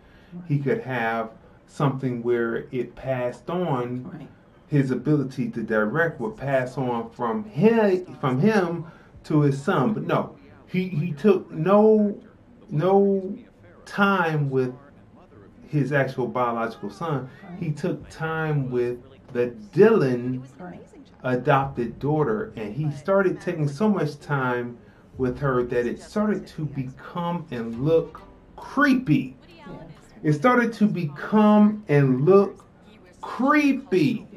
He could have something where it passed on. His ability to direct would pass on from him to his son. But no, he took no time with his actual biological son. He took time with the Dylan adopted daughter, and he started taking so much time with her that it started to become and look creepy. It started to become and look creepy.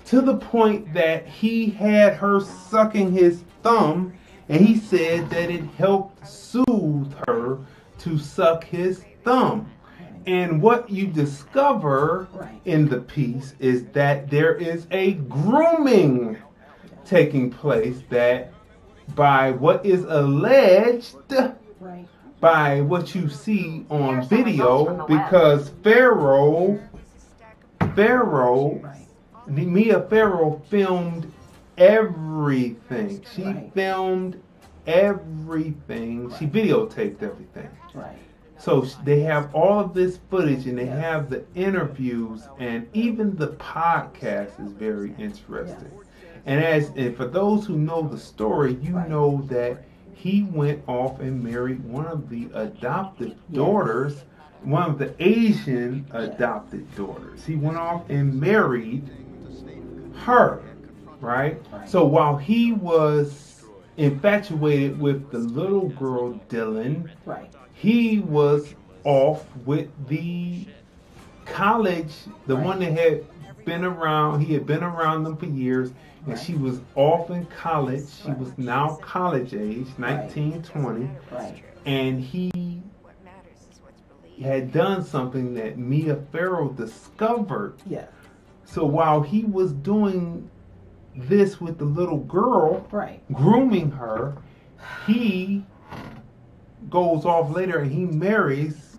To the point that he had her sucking his thumb, and he said that it helped soothe her to suck his thumb. And what you discover in the piece is that there is a grooming taking place, that by what is alleged, by what you see on video, because Mia Farrow filmed everything. She filmed everything. She videotaped everything. So they have all of this footage, and they have the interviews, and even the podcast is very interesting. And for those who know the story, you know that he went off and married one of the adopted daughters, one of the Asian adopted daughters. He went off and married her, right? So while he was infatuated with the little girl Dylan, he was off with the college, the one that had been around. He had been around them for years, and she was off in college. She was now college age, 19, 20, and he had done something that Mia Farrow discovered. So while he was doing this with the little girl, grooming her, he goes off later and he marries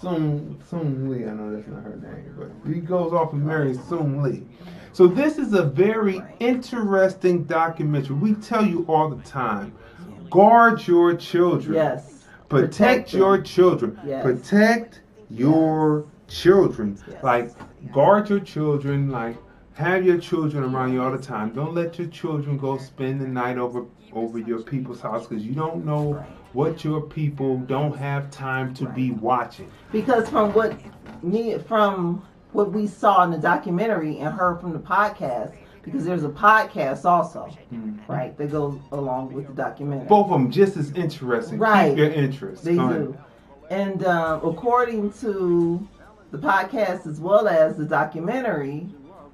Sung Lee. I know that's not her name, but he goes off and marries Sung Lee. So this is a very interesting documentary. We tell you all the time, guard your children. Protect your children. Protect your children. Like, guard your children. Like, have your children around you all the time. Don't let your children go spend the night over your people's house, because you don't know what your people don't have time to be watching. Because from what we saw in the documentary and heard from the podcast, because there's a podcast also, right, that goes along with the documentary. Both of them just as interesting. Keep your interest. They do. And according to the podcast as well as the documentary,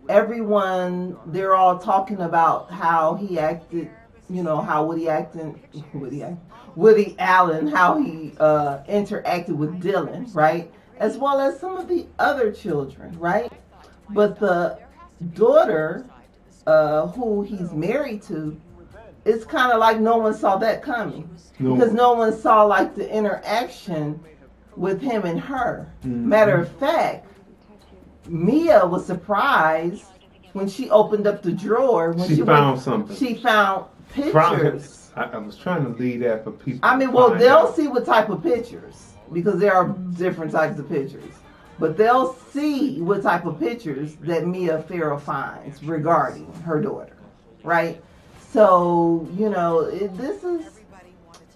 they're all talking about how he acted, how Woody Allen, how he interacted with Dylan, right? As well as some of the other children, right? But the daughter who he's married to, it's kind of like no one saw that coming. Because no one saw like the interaction with him and her. Matter of fact, Mia was surprised when she opened up the drawer. When she found something. She found pictures. I was trying to lead that for people. I mean, well, they'll see what type of pictures, because there are different types of pictures. But they'll see what type of pictures that Mia Farrow finds regarding her daughter, right? So,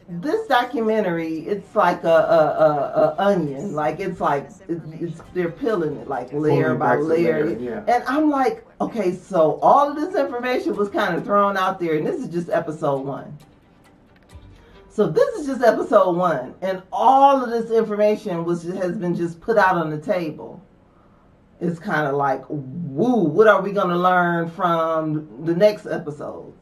this documentary, it's like a onion. Like, they're peeling it like layer by layer. And I'm like, okay, so all of this information was kind of thrown out there, and this is just episode 1. So this is just episode 1, and all of this information has been just put out on the table. It's kind of like, woo, what are we going to learn from the next episodes?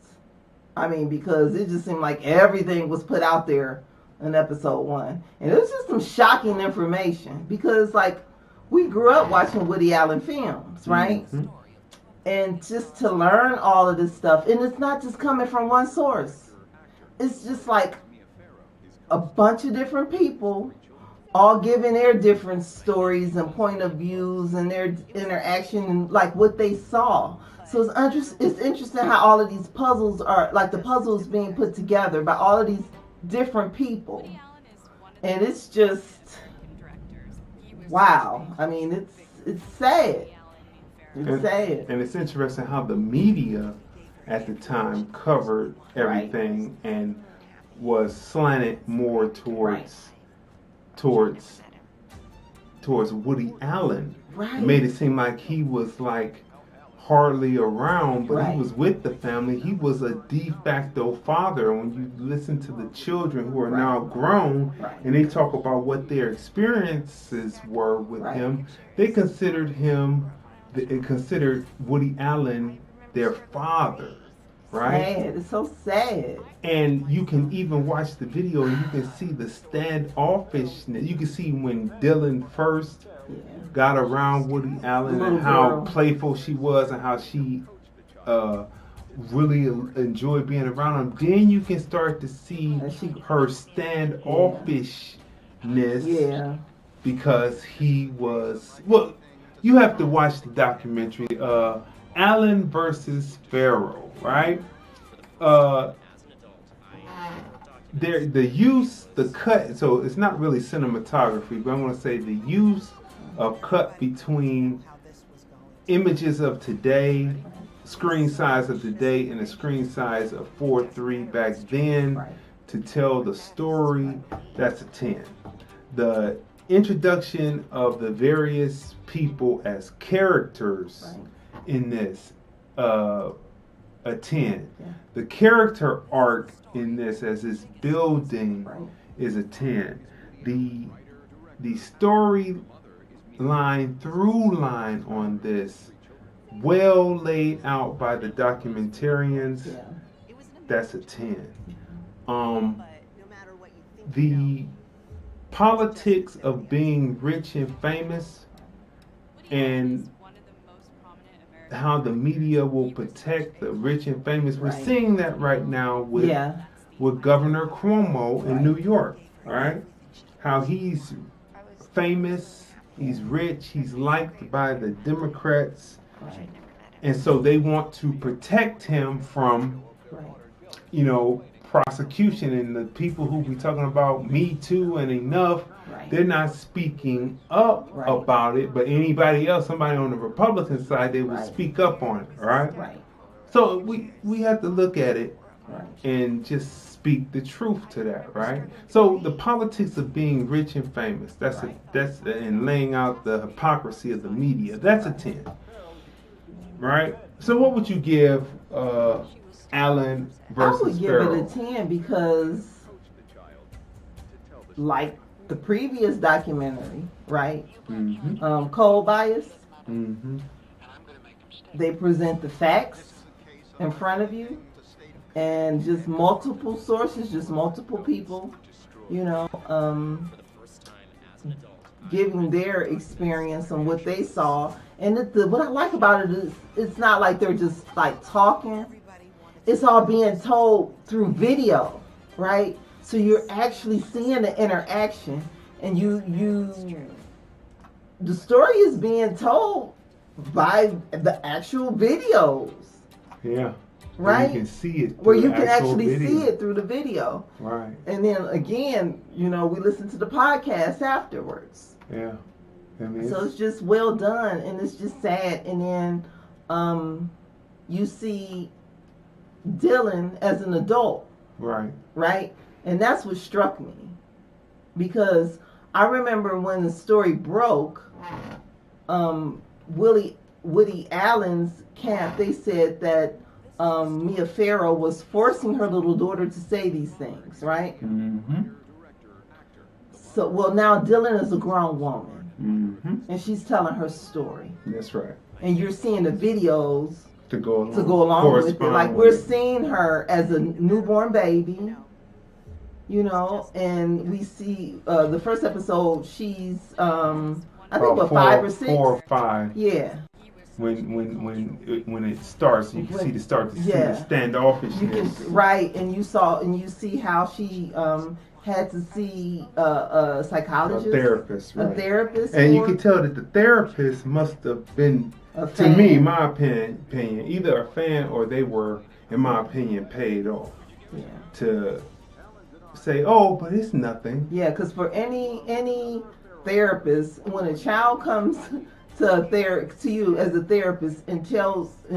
I mean, because it just seemed like everything was put out there in episode 1. And it was just some shocking information because, like, we grew up watching Woody Allen films, right? Mm-hmm. And just to learn all of this stuff, and it's not just coming from one source. It's just like a bunch of different people all giving their different stories and point of views and their interaction and like what they saw. So it's interesting how all of these puzzles are, like the puzzles being put together by all of these different people. And it's just, wow. I mean, it's sad. It's sad. And it's interesting how the media at the time covered everything and was slanted more towards Woody Allen. Right. It made it seem like he was like hardly around, but he was with the family. He was a de facto father. When you listen to the children who are now grown and they talk about what their experiences were with him, they considered Woody Allen their father. Right? Sad. It's so sad. And you can even watch the video and you can see the standoffishness. You can see when Dylan first got around Woody Allen and how playful she was and how she really enjoyed being around him. Then you can start to see her standoffishness because he was... Well, you have to watch the documentary Allen versus Pharaoh, right? The cut, so it's not really cinematography, but I'm going to say the use of cut between images of today, screen size of today, and a screen size of 4:3 back then to tell the story, that's a 10. The introduction of the various people as characters in this, a 10. The character arc in this as it's building is a 10. The story through line on this, well laid out by the documentarians, that's a 10. The politics of being rich and famous and how the media will protect the rich and famous. We're seeing that right now with Governor Cuomo in New York, right? How he's famous, he's rich, he's liked by the Democrats, and so they want to protect him from, prosecution. And the people who be talking about Me Too and Enough, they're not speaking up about it, but anybody else, somebody on the Republican side, they will speak up on it, right? So we have to look at it and just speak the truth to that, right? So the politics of being rich and famous, and laying out the hypocrisy of the media, that's a 10, right? So what would you give Allen versus Pharaoh? I would give it a 10 because, like the previous documentary, right? Cold Bias. They present the facts in front of you, and just multiple sources, just multiple people, giving their experience and what they saw. And what I like about it is it's not like they're just like talking. It's all being told through video, right? So you're actually seeing the interaction, and the story is being told by the actual videos. Yeah. Right? You can see it. Where you can actually see it through the video. Right. And then again, we listen to the podcast afterwards. Yeah. So it's just well done, and it's just sad. And then you see Dylan as an adult. Right? And that's what struck me. Because I remember when the story broke, Woody Allen's camp, they said that Mia Pharaoh was forcing her little daughter to say these things, right? Mm-hmm. So, well, now Dylan is a grown woman, Mm-hmm. and she's telling her story. That's right. And you're seeing the videos To go along with it. Like, we're seeing her as a newborn baby, you know, and we see the first episode, she's, I think, about 5 or 6? 4 or 5. Yeah. When it starts, you can see the standoffishness. Right, and you see how she had to see a psychologist, a therapist, right. A therapist, and you can tell that the therapist must have been, to me, my opinion, either a fan or they were, in my opinion, paid off to say, "Oh, but it's nothing." Yeah, because for any therapist, when a child comes to you as a therapist and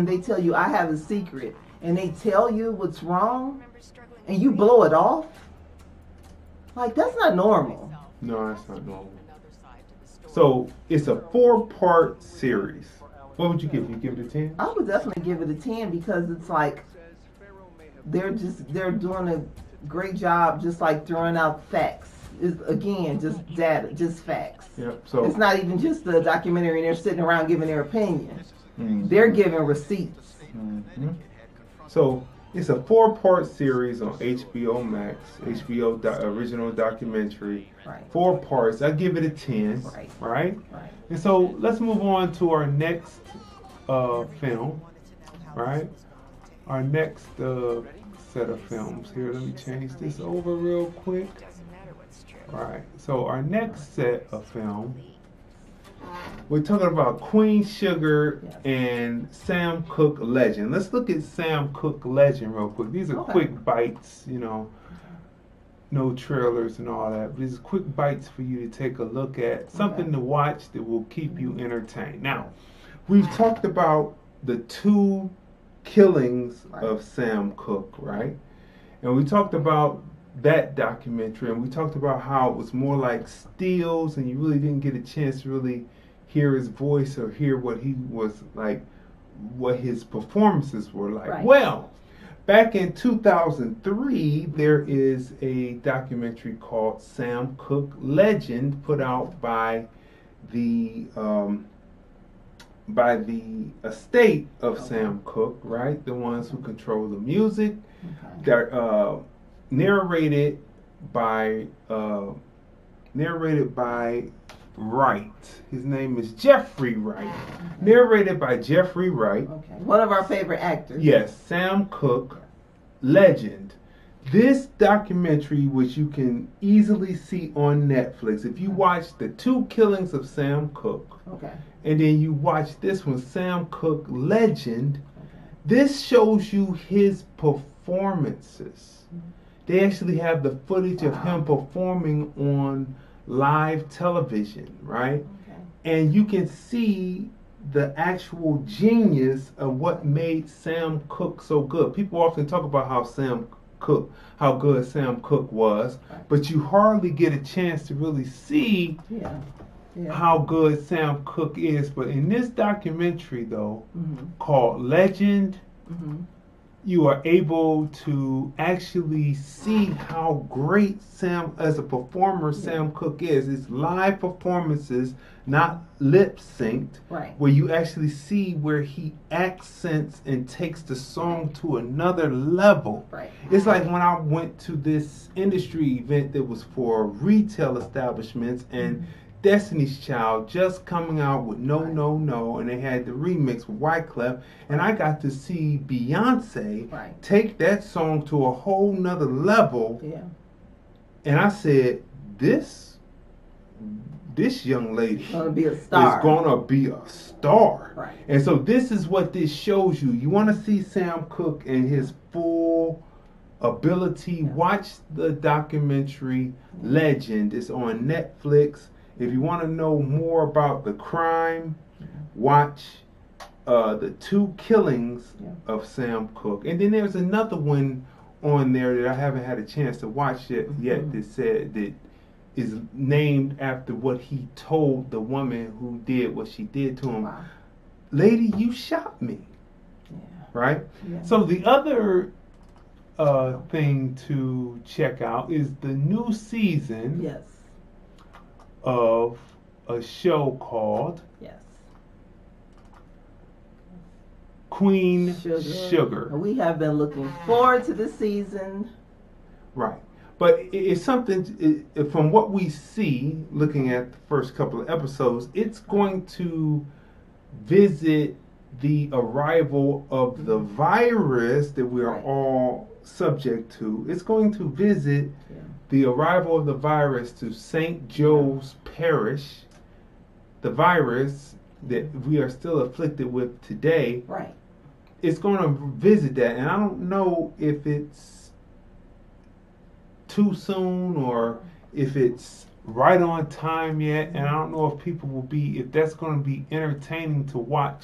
they tell you, "I have a secret," and they tell you what's wrong, and you blow it off, like, that's not normal. No, that's not normal. So it's a 4-part series. What would you give? You give it a 10? I would definitely give it a 10 because it's like they're doing a great job, just like throwing out facts. It's, again, just data, just facts. Yep. So it's not even just a documentary and they're sitting around giving their opinion. Mm-hmm. They're giving receipts. Mm-hmm. So it's a 4-part series on HBO Max, HBO original documentary. Right. 4 parts. I give it a 10. Right. And so let's move on to our next film. Right. Our next set of films. Here, let me change this over real quick. Right. So our next set of film, we're talking about Queen Sugar and Sam Cooke Legend. Let's look at Sam Cooke Legend real quick. These are quick bites, you know, no trailers and all that. But these are quick bites for you to take a look at. Something to watch that will keep you entertained. Now, we've talked about the 2 killings of Sam Cooke, right? And we talked about that documentary, and we talked about how it was more like stills, and you really didn't get a chance to really hear his voice or hear what he was like, what his performances were like. Right. Well, back in 2003, there is a documentary called Sam Cooke Legend, put out by the estate of Sam Cooke, right? The ones who control the music. They're narrated by Wright. His name is Jeffrey Wright. Narrated by Jeffrey Wright. Okay. One of our favorite actors. Yes, Sam Cooke Legend. This documentary, which you can easily see on Netflix, if you watch the 2 killings of Sam Cooke, and then you watch this one, Sam Cooke Legend, this shows you his performances. They actually have the footage of him performing on live television, right? And you can see the actual genius of what made Sam Cooke so good. People often talk about how good Sam Cooke was, but you hardly get a chance to really see how good Sam Cooke is. But in this documentary, though, called Legend, you are able to actually see how great Sam, as a performer, Sam Cooke is. It's live performances, not lip synced, where you actually see where he accents and takes the song to another level. It's like when I went to this industry event that was for retail establishments, and Destiny's Child just coming out with No, No, No, and they had the remix with Wyclef, and I got to see Beyonce take that song to a whole nother level. And I said, this young lady is gonna be a star. And so this is what this shows you. You want to see Sam Cooke and his full ability, watch the documentary Legend. It's on Netflix. If you want to know more about the crime, watch the 2 killings of Sam Cooke. And then there's another one on there that I haven't had a chance to watch yet that said that is named after what he told the woman who did what she did to him. Lady, you shot me. right? Yeah. So the other thing to check out is the new season Yes. of a show called Yes. Queen Sugar. We have been looking forward to this season. Right. But it's something, from what we see, looking at the first couple of episodes, it's going to visit the arrival of the virus that we are all subject to. It's going to visit the arrival of the virus to St. Joe's Parish, the virus that we are still afflicted with today. Right. It's going to visit that, and I don't know if it's too soon or if it's right on time yet, and I don't know if people will be, if that's going to be entertaining to watch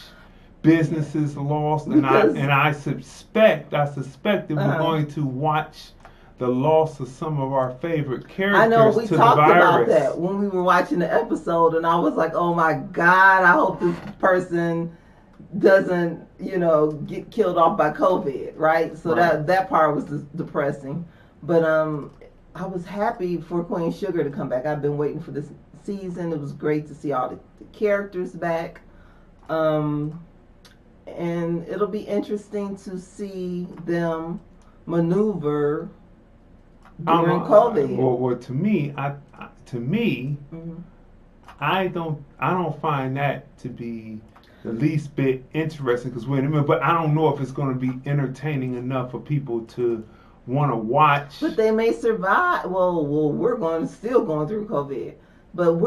businesses lost, and I suspect that we're going to watch the loss of some of our favorite characters. I know we to talked the virus. about that when we were watching the episode, and I was like, oh my God, I hope this person doesn't, get killed off by COVID, right? So that part was depressing. But I was happy for Queen Sugar to come back. I've been waiting for this season. It was great to see all the characters back. And it'll be interesting to see them maneuver during COVID. Well, to me, I don't find that to be the least bit interesting, because but I don't know if it's going to be entertaining enough for people to want to watch. But they may survive. Well, we're still going through COVID, but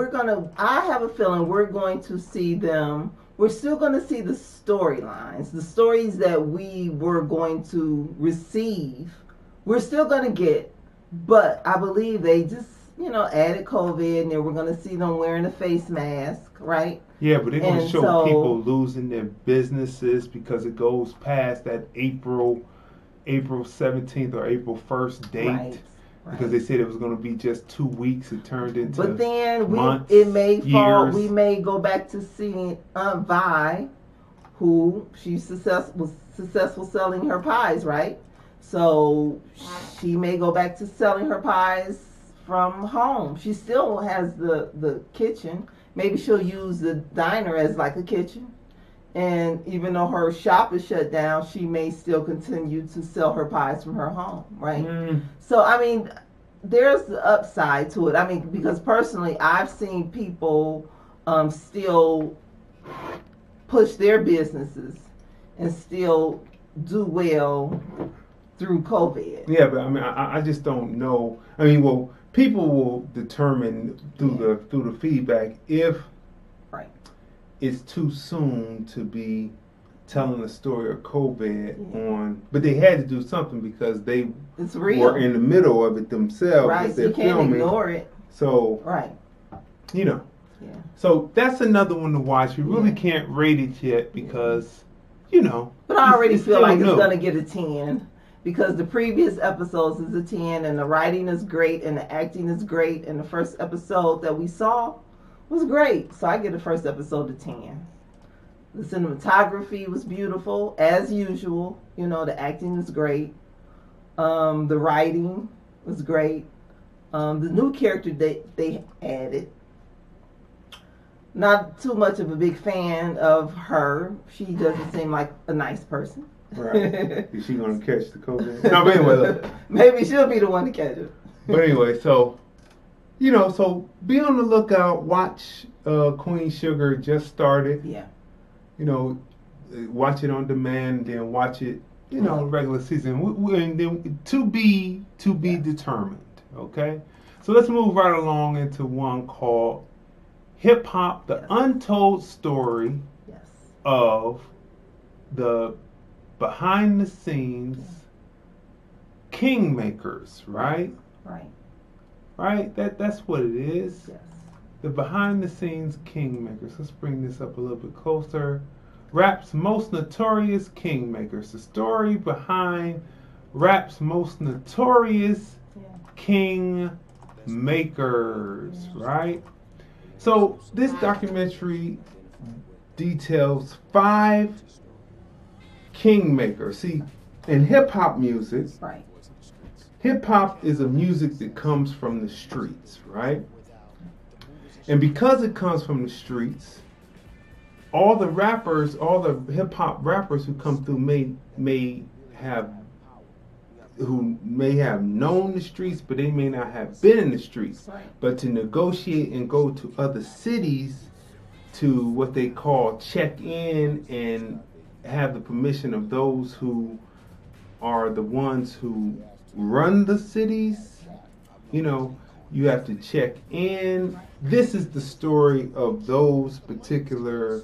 I have a feeling we're going to see them. We're still going to see the storylines, the stories that we were going to receive. We're still going to get, but I believe they just, added COVID, and then we're going to see them wearing a face mask, right? Yeah, but they're going to show people losing their businesses because it goes past that April 17th or April 1st date. Right. Because they said it was going to be just 2 weeks. It turned into But then months, it may fall. years. We may go back to seeing Aunt Vi, who was successful selling her pies, right? So she may go back to selling her pies from home. She still has the kitchen. Maybe she'll use the diner as like a kitchen. And even though her shop is shut down, she may still continue to sell her pies from her home, right? So, there's the upside to it. Because personally, I've seen people still push their businesses and still do well through COVID. Yeah, but I just don't know. People will determine through the feedback if it's too soon to be telling the story of COVID but they had to do something because they were in the middle of it themselves. Right, so you can't ignore it. So, so that's another one to watch. We really can't rate it yet because, But I already feel like it's going to get a 10 because the previous episodes is a 10 and the writing is great and the acting is great, and the first episode that we saw was great. So I give the first episode a 10. The cinematography was beautiful, as usual. The acting is great. The writing was great. The new character they added. Not too much of a big fan of her. She doesn't seem like a nice person. Right. Is she going to catch the COVID? No, but anyway, look. Maybe she'll be the one to catch it. But anyway, so so be on the lookout. Watch Queen Sugar just started. Yeah. Watch it on demand, then watch it, regular season. And then to be determined. Okay. So let's move right along into one called Hip Hop: The Untold Story of the Behind the Scenes Kingmakers. Right. Right? That's what it is. Yes. The behind the scenes Kingmakers. Let's bring this up a little bit closer. Rap's most notorious Kingmakers. The story behind rap's most notorious Kingmakers, right? So this documentary details five kingmaker. See, in hip hop music, Right. hip hop is a music that comes from the streets, right? And because it comes from the streets, all the rappers, all the hip hop rappers who come through may have known the streets, but they may not have been in the streets. Right. But to negotiate and go to other cities to what they call check in and have the permission of those who are the ones who run the cities, you have to check in. This is the story of those particular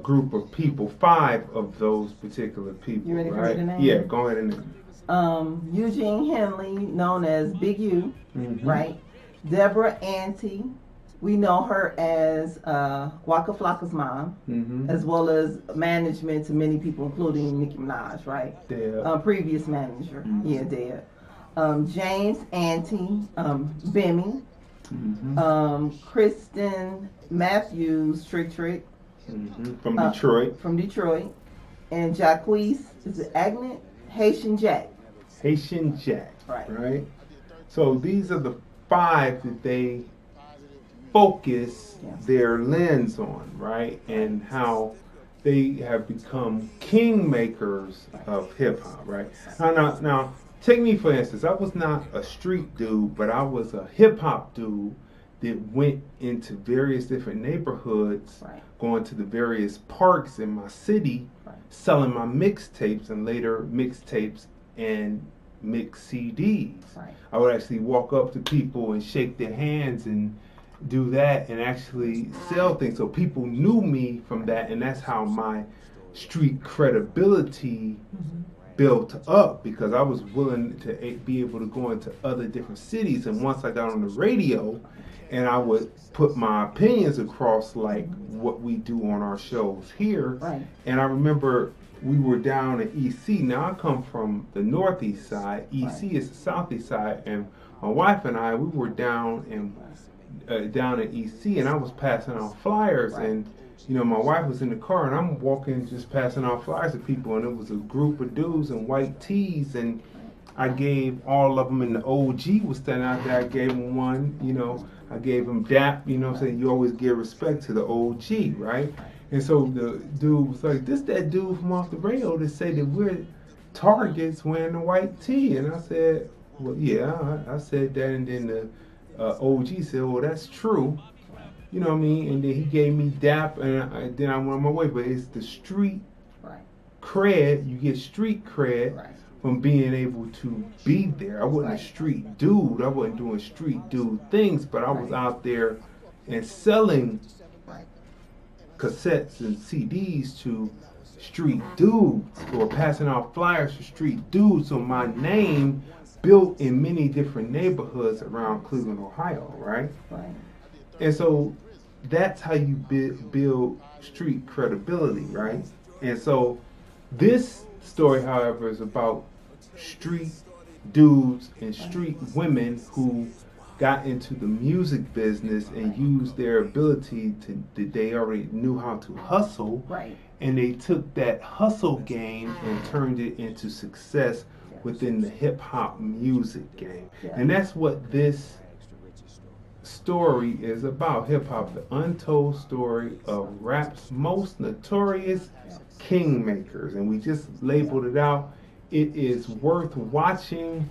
group of people, 5 of those particular people. You ready for right? me to name? Yeah, go ahead and name. Eugene Henley, known as Big U, Mm-hmm. right? Deborah Ante, we know her as Waka Flocka's mom, Mm-hmm. as well as management to many people, including Nicki Minaj, right? Deb. Previous manager, Mm-hmm. yeah, Deb. James Ante, Bimmy, Mm-hmm. Kristen Matthews, Trick, Mm-hmm. From Detroit. from Detroit, and Jacquees, is it Agnet? Haitian Jack. Haitian Jack. Right. So these are the 5 that they focus their lens on, right? And how they have become kingmakers of hip hop, right? Now, take me for instance. I was not a street dude, but I was a hip hop dude that went into various different neighborhoods, Right. going to the various parks in my city, Right. selling my mixtapes and later mixtapes and mix CDs. Right. I would actually walk up to people and shake their hands and do that and actually sell things. So people knew me from that, and that's how my street credibility built up, because I was willing to be able to go into other different cities. And once I got on the radio and I would put my opinions across, like what we do on our shows here. Right. And I remember we were down in EC. Now I come from the northeast side. EC is the southeast side, and my wife and I, we were down in EC, and I was passing out flyers, and my wife was in the car, and I'm walking, just passing out flyers to people, and it was a group of dudes in white tees, and I gave all of them, and the OG was standing out there. I gave them one, I gave him dap, saying you always give respect to the OG, right? And so the dude was like, this that dude from off the radio that say that we're targets wearing the white tee. And I said, well, yeah, I said that. And then the OG said, well, that's true. You know what I mean? And then he gave me dap, and then I went on my way. But it's the street cred. You get street cred from being able to be there. I wasn't a street dude. I wasn't doing street dude things, but I was out there and selling cassettes and CDs to street dudes, or passing out flyers to street dudes. So my name built in many different neighborhoods around Cleveland, Ohio, right? And so that's how you build street credibility, right? And so this story, however, is about street dudes and street women who got into the music business and used their ability that they already knew how to hustle, and they took that hustle game and turned it into success within the hip hop music game. And that's what this story is about. Hip hop, the untold story of rap's most notorious kingmakers. And we just labeled it out. It is worth watching.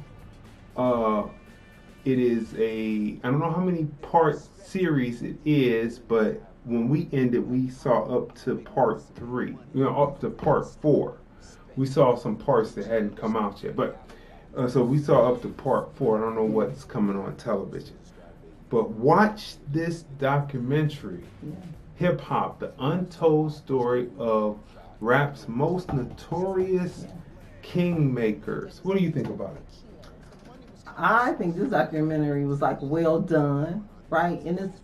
It is I don't know how many part series it is, but when we ended, we saw up to part 3, up to part 4. We saw some parts that hadn't come out yet, but so we saw up to part 4. I don't know what's coming on television, but watch this documentary, Hip Hop, the untold story of rap's most notorious kingmakers. What do you think about it? I think this documentary was well done, right? And it's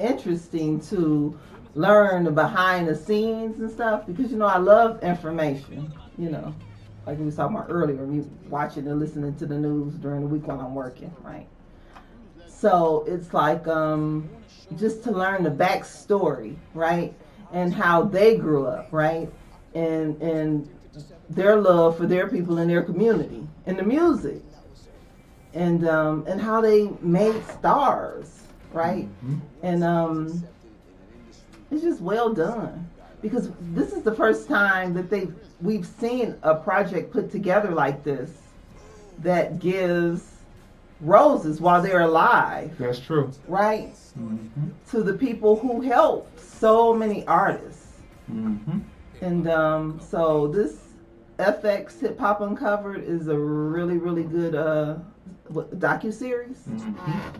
interesting to learn the behind the scenes and stuff, because I love information, like we was talking about earlier, me watching and listening to the news during the week while I'm working, right? So it's just to learn the backstory, right? And how they grew up, right? And their love for their people in their community and the music, and how they made stars, right? Mm-hmm. And it's just well done, because this is the first time that we've seen a project put together like this that gives roses while they're alive. That's true. Right? Mm-hmm. To the people who helped so many artists. Mm-hmm. And so this FX Hip Hop Uncovered is a really, really good docuseries. Mm-hmm.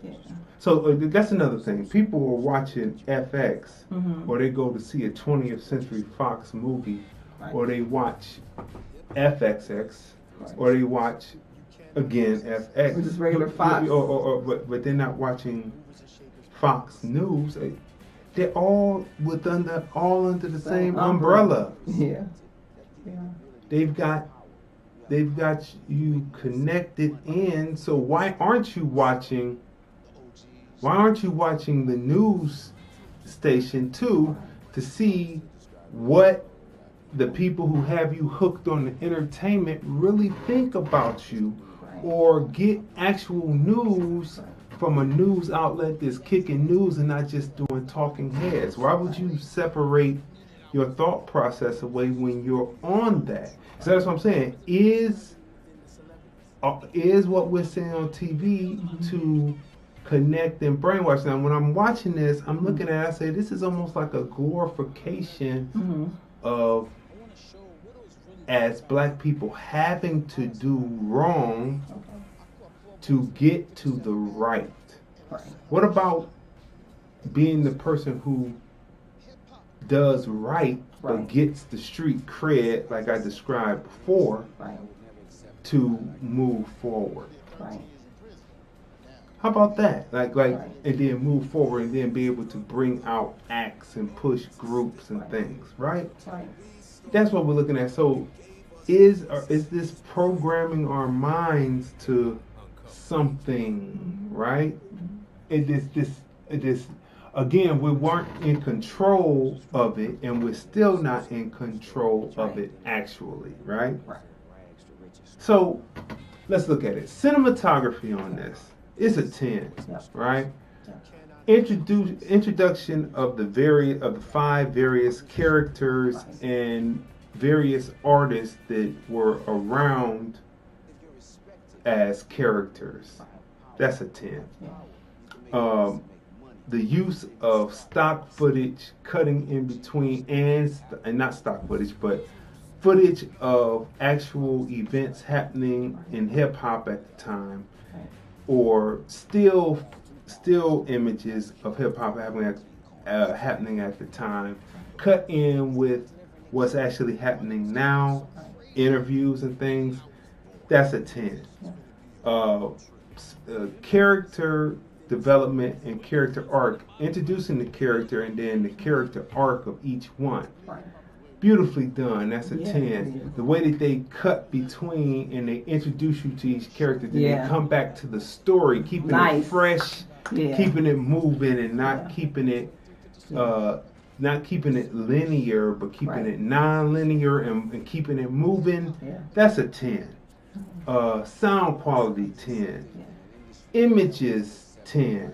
Yeah. So that's another thing. People are watching FX, mm-hmm. or they go to see a 20th Century Fox movie, right. or they watch FXX, right. or they watch, again, FX. Which is regular Fox. But they're not watching Fox News. They're all under the same umbrella. Yeah. Yeah. They've got you connected in. So why aren't you watching the news station too, to see what the people who have you hooked on the entertainment really think about you, or get actual news from a news outlet that's kicking news and not just doing talking heads? Why would you separate your thought process away when you're on that? So that's what I'm saying. Is what we're seeing on TV mm-hmm. to connect and brainwash? Now, when I'm watching this, I'm looking at it, I say, this is almost like a glorification mm-hmm. of, as black people, having to do wrong to get to the right. What about being the person who does right, but gets the street cred, like I described before, to move forward? How about that? And then move forward, and then be able to bring out acts and push groups and things, right? That's what we're looking at. So, is this programming our minds to something, right? It is again, we weren't in control of it, and we're still not in control of it actually, right? So let's look at it. Cinematography on this is a 10, right? Introduction of the 5 various characters and various artists that were around as characters. That's a 10. The use of stock footage, cutting in between, and not stock footage, but footage of actual events happening in hip hop at the time, or still images of hip hop happening at the time, cut in with what's actually happening now, interviews and things. That's a 10. Character development and character arc, introducing the character and then the character arc of each one. Beautifully done. That's a 10. Yeah. The way that they cut between and they introduce you to each character, then they come back to the story, keeping it fresh, keeping it moving, and not keeping it linear, but keeping it non-linear and keeping it moving. That's a 10. Sound quality 10. Images 10.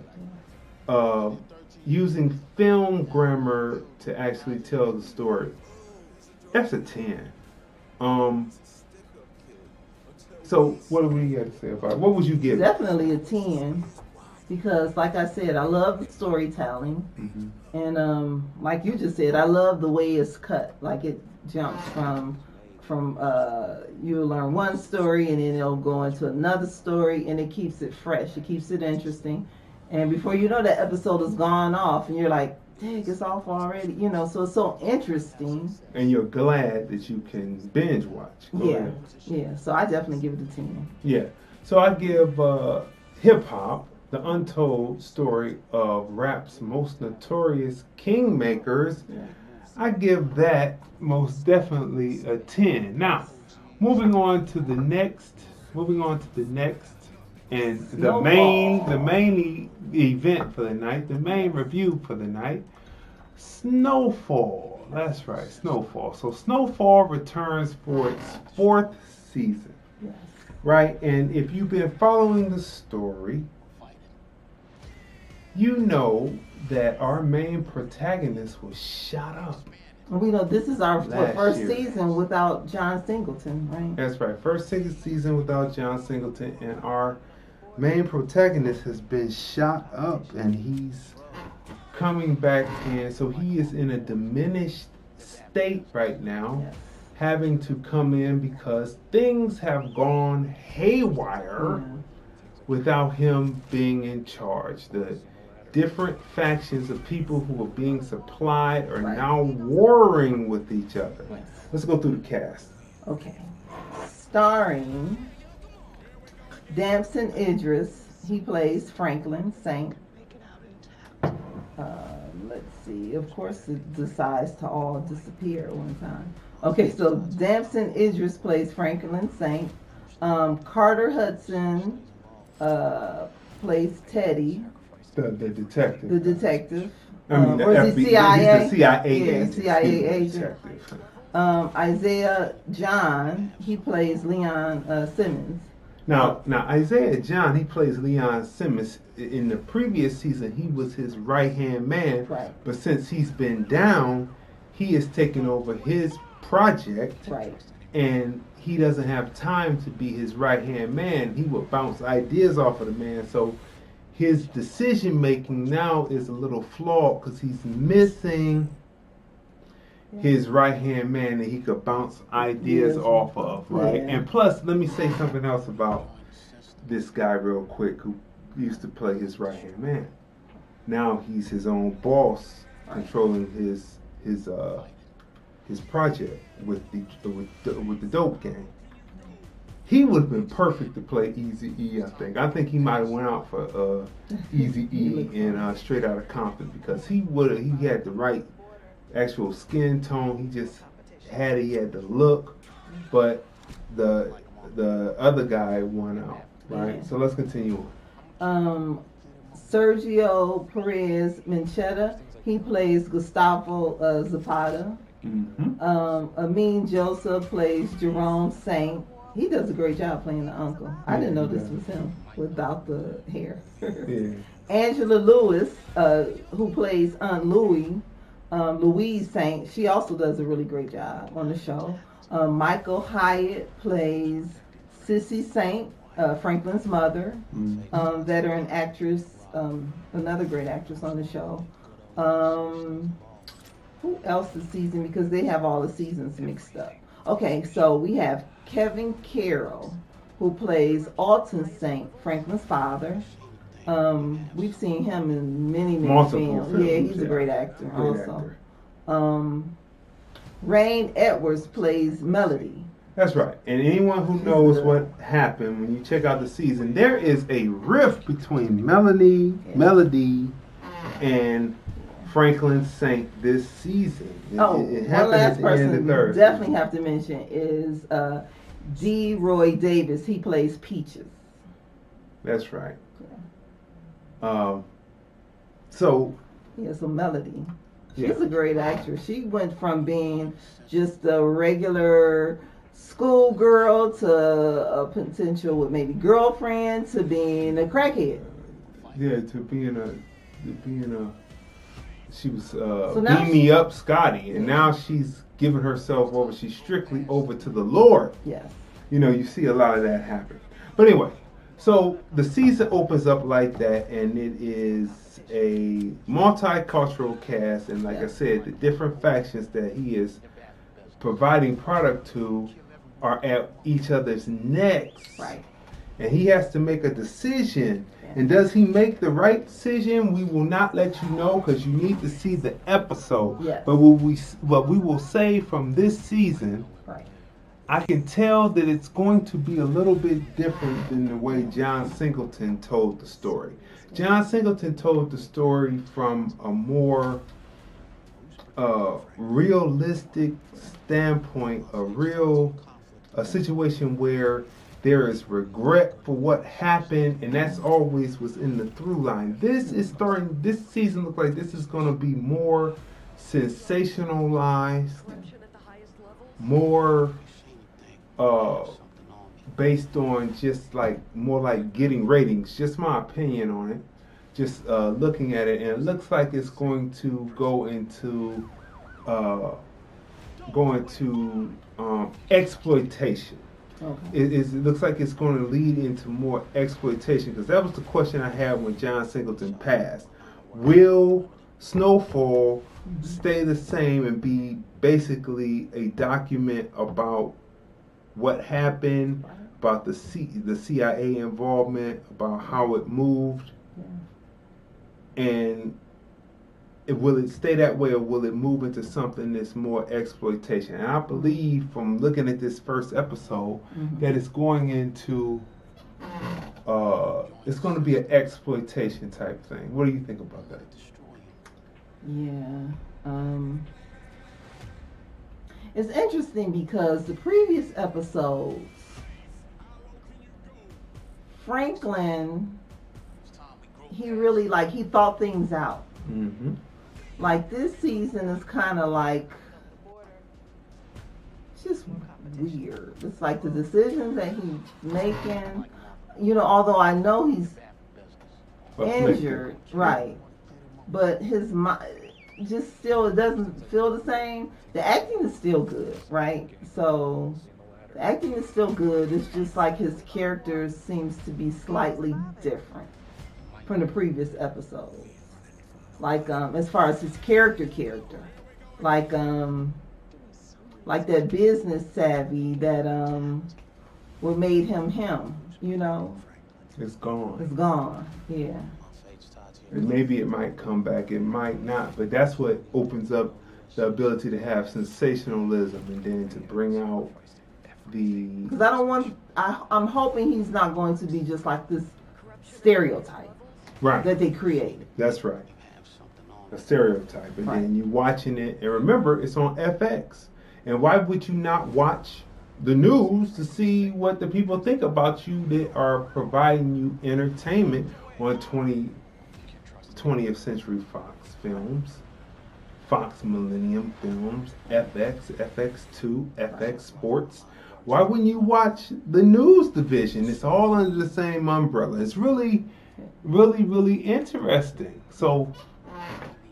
Using film grammar to actually tell the story. That's a 10. So what do we got to say about it? What would you give? Definitely a 10, because like I said, I love the storytelling, mm-hmm. and like you just said, I love the way it's cut. Like it jumps from you'll learn one story and then it'll go into another story, and it keeps it fresh. It keeps it interesting. And before you know, that episode has gone off and you're like, dang, it's off already. So it's so interesting. And you're glad that you can binge watch. Yeah. So I definitely give it a 10. Yeah. So I give hip hop, the untold story of rap's most notorious kingmakers. Yeah. I give that most definitely a 10. Now, moving on to the next, and the main event for the night, the main review for the night, Snowfall. That's right, Snowfall. So Snowfall returns for its 4th season. Yes. Right? And if you've been following the story, you know that our main protagonist was shot up. We know this is our first year. season without John Singleton, right? That's right. First season without John Singleton, and our main protagonist has been shot up, and he's coming back in. So he is in a diminished state right now, Yes. having to come in because things have gone haywire without him being in charge. The different factions of people who are being supplied are now warring with each other. Yes. Let's go through the cast. Okay. Starring Damson Idris. He plays Franklin Saint. Let's see. Of course, it decides to all disappear at one time. Okay, so Damson Idris plays Franklin Saint. Carter Hudson plays Teddy. The detective. The detective. I mean, the or is he CIA? He's the CIA yeah, agent. CIA agent. Detective. Isaiah John, he plays Leon Simmons. Now Isaiah John, he plays Leon Simmons. In the previous season, he was his right-hand man. Right. But since he's been down, he has taken over his project. Right. And he doesn't have time to be his right-hand man. He will bounce ideas off of the man. So his decision-making now is a little flawed because he's missing his right-hand man that he could bounce ideas off of, right? Yeah. And plus, let me say something else about this guy real quick who used to play his right-hand man. Now he's his own boss, controlling his project with the dope gang. He would have been perfect to play Eazy-E, I think. I think he might have went out for Eazy-E in Straight Outta Compton because he had the right actual skin tone. He had the look, but the other guy won out, right? Yeah. So let's continue on. Sergio Perez Mencheta, he plays Gustavo Zapata. Mm-hmm. Amin Joseph plays Jerome Saint. He does a great job playing the uncle. I didn't know this was him without the hair. Yeah. Angela Lewis, who plays Aunt Louise Saint, she also does a really great job on the show. Michael Hyatt plays Sissy Saint, Franklin's mother, veteran actress, another great actress on the show. Who else this season? Because they have all the seasons mixed up. Okay, so we have Kevin Carroll, who plays Alton Saint, Franklin's father. We've seen him in many films. Yeah, he's a great actor also. Rain Edwards plays Melody. That's right. And anyone who knows what happened when you check out the season, there is a rift between Melody and Franklin Saint this season. It one happened last at the end person of we the third definitely season. have to mention is D. Roy Davis. He plays Peaches. That's right. So Melody. She's a great actress. She went from being just a regular schoolgirl to a potential with maybe girlfriend to being a crackhead. Yeah, to being a she was now beam me up Scotty, and now she's giving herself over. She's strictly over to the Lord. Yes. You know, you see a lot of that happen. But anyway, so the season opens up like that, and it is a multicultural cast, and like I said, the different factions that he is providing product to are at each other's necks. Right. And he has to make a decision. And does he make the right decision? We will not let you know because you need to see the episode. Yes. But what we will say from this season, Right. I can tell that it's going to be a little bit different than the way John Singleton told the story. John Singleton told the story from a more realistic standpoint, a situation where there is regret for what happened, and that's always was in the through line. This season looks like this is going to be more sensationalized, more based on just like more like getting ratings. Just my opinion on it. Just looking at it, and it looks like it's going to go into exploitation. Okay. It looks like it's going to lead into more exploitation, because that was the question I had when John Singleton passed. Will Snowfall stay the same and be basically a document about what happened, about the CIA involvement, about how it moved, and will it stay that way, or will it move into something that's more exploitation? And I believe from looking at this first episode that it's going into it's going to be an exploitation type thing. What do you think about that? Yeah. It's interesting because the previous episodes, Franklin, he really he thought things out. Mm-hmm. Like this season is kind of like just weird. It's like the decisions that he's making. Although I know he's injured, right? But his mind just still, it doesn't feel the same. The acting is still good, right? So the acting is still good. It's just like his character seems to be slightly different from the previous episodes. Like as far as his character, like that business savvy that what made him, It's gone. It's gone. Yeah. And maybe it might come back, it might not, but that's what opens up the ability to have sensationalism and then to bring out the... Because I'm hoping he's not going to be just like this stereotype that they created. That's right. A stereotype. And then you're watching it, and remember, it's on FX. And why would you not watch the news to see what the people think about you that are providing you entertainment on 20th Century Fox Films, Fox Millennium Films, FX, FX2, FX Sports? Why wouldn't you watch the news division? It's all under the same umbrella. It's really, really, really interesting. So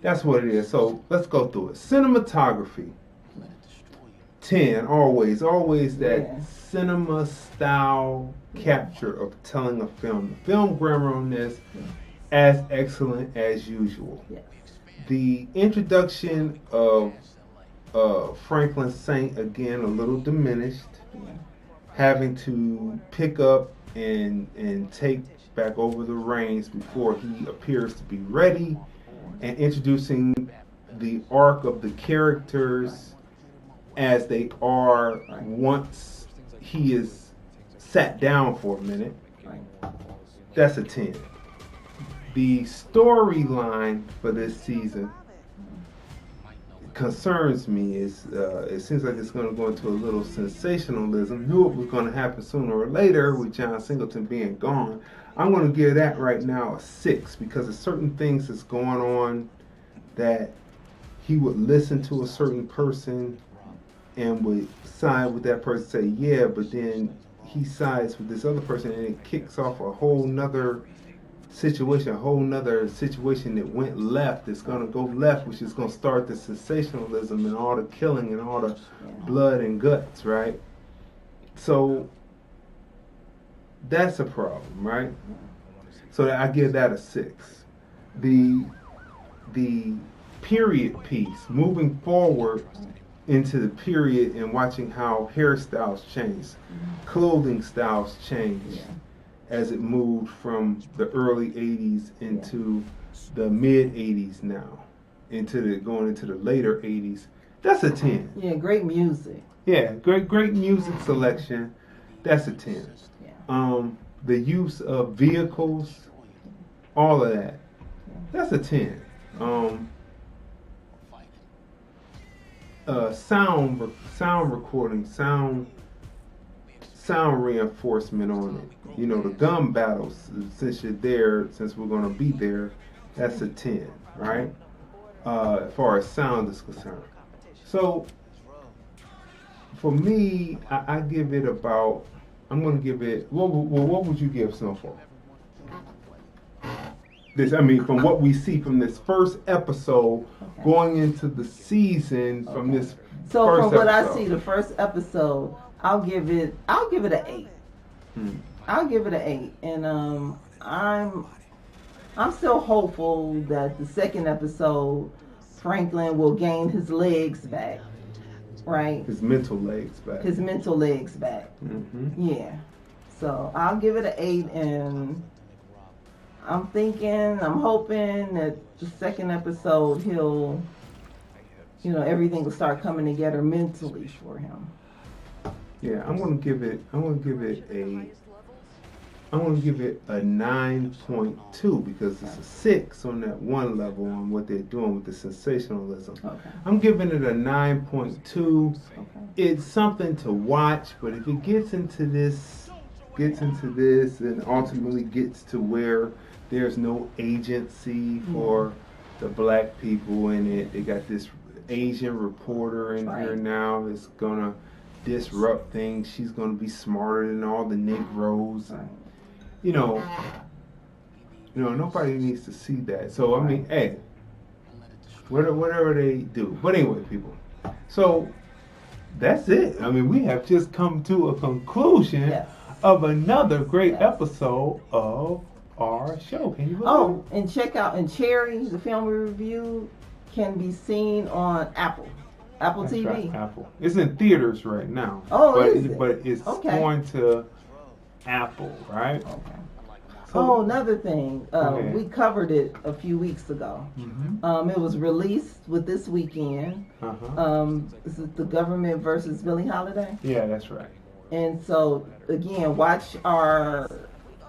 that's what it is. So let's go through it. Cinematography. 10, always that cinema style capture of telling a film. The film grammar on this, as excellent as usual. Yes. The introduction of Franklin Saint, again, a little diminished, having to pick up and take back over the reins before he appears to be ready, and introducing the arc of the characters as they are once he is sat down for a minute. That's a 10. The storyline for this season concerns me. It seems like it's going to go into a little sensationalism. Knew it was going to happen sooner or later with John Singleton being gone. I'm going to give that right now a 6 because of certain things that's going on that he would listen to a certain person and would side with that person, say yeah, but then he sides with this other person and it kicks off a whole nother situation that went left. It's going to go left, which is going to start the sensationalism and all the killing and all the blood and guts, right? So that's a problem, right? So I give that a 6. The period piece, moving forward into the period and watching how hairstyles change, clothing styles change as it moved from the early 80s into the mid 80s now, going into the later 80s. That's a 10. Yeah, great music. Yeah, great music selection. That's a 10. Yeah. The use of vehicles, all of that. That's a 10. Sound recording, sound reinforcement on it. You know, the gun battles, since you're there, since we're going to be there, that's a 10, right? as far as sound is concerned. So for me, I give it about. I'm going to give it. What would you give Snowfall? From what we see from this first episode, going into the season from this. So first from what episode. I see, the first episode, I'll give it an 8. I'll give it an 8, and I'm still hopeful that the second episode, Franklin will gain his legs back, right? His mental legs back. Mm-hmm. Yeah. So I'll give it an 8, and I'm hoping that the second episode everything will start coming together mentally for him. Yeah, I'm gonna give it a 9.2 because it's a 6 on that one level on what they're doing with the sensationalism. Okay. I'm giving it a 9.2. Okay. It's something to watch, but if it gets into this and ultimately gets to where there's no agency for the black people in it, they got this Asian reporter in here now that's gonna disrupt things. She's gonna be smarter than all the Negroes. Nobody needs to see that. So I mean, hey, whatever they do. But anyway, people. So that's it. I mean, we have just come to a conclusion of another great episode of our show. Can you believe it? And check out Cherry, the film we reviewed, can be seen on Apple That's TV. right, Apple. It's in theaters right now. Is it? But it's going to Apple, right? Okay. So, another thing. We covered it a few weeks ago. Mm-hmm. It was released with This Weekend. Is it The Government versus Billie Holiday? Yeah, that's right. And so, again, watch our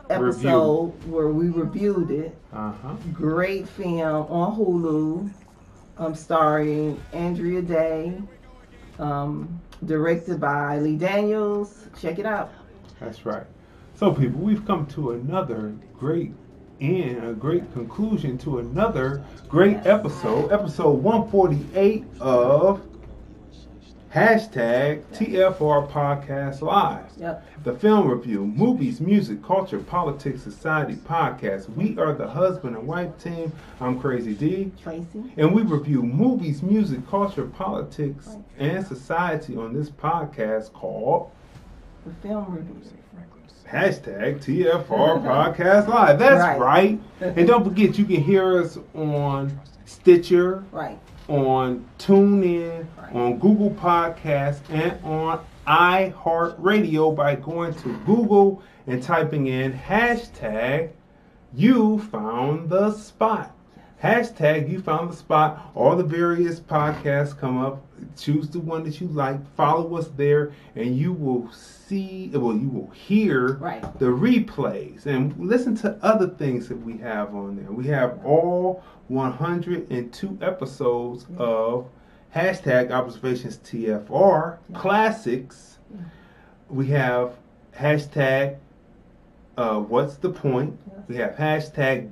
episode where we reviewed it. Great film on Hulu. Starring Andrea Day, directed by Lee Daniels. Check it out. That's right. So, people, we've come to another great conclusion to another great episode 148 of #TFR Podcast Live. Yep. The film review, movies, music, culture, politics, society podcast. We are the husband and wife team. I'm Crazy D. Tracy. And we review movies, music, culture, politics, and society on this podcast called The Film Review. #TFR Podcast Live. That's right. And don't forget, you can hear us on Stitcher, on TuneIn, on Google Podcasts, and on iHeartRadio by going to Google and typing in #You Found the Spot. #You Found the Spot. All the various podcasts come up. Choose the one that you like. Follow us there, and you will hear the replays and listen to other things that we have on there. We have all 102 episodes of #Observations TFR Classics. We have What's the Point? We have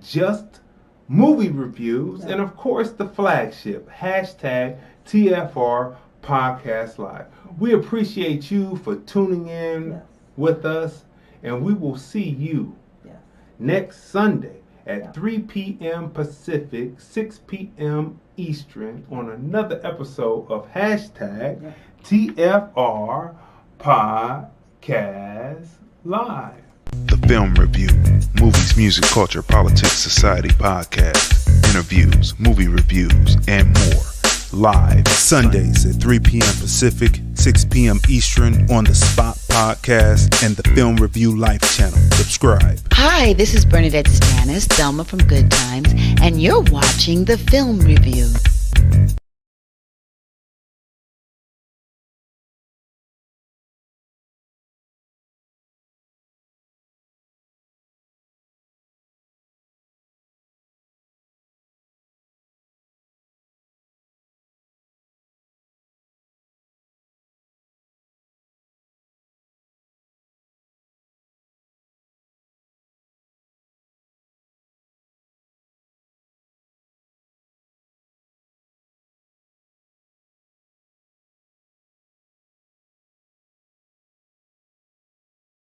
#Just Movie Reviews, and of course the flagship #TFR Podcast Live. We appreciate you for tuning in with us, and we will see you next Sunday at 3 p.m. Pacific, 6 p.m. Eastern on another episode of #TFR Podcast Live. The Film Review, movies, music, culture, politics, society podcast, interviews, movie reviews, and more. Live Sundays at 3 p.m. Pacific, 6 p.m. Eastern on the Spot Podcast and the Film Review Life channel. Subscribe. Hi, this is Bernadette Stannis, Thelma from Good Times, and you're watching The Film Review.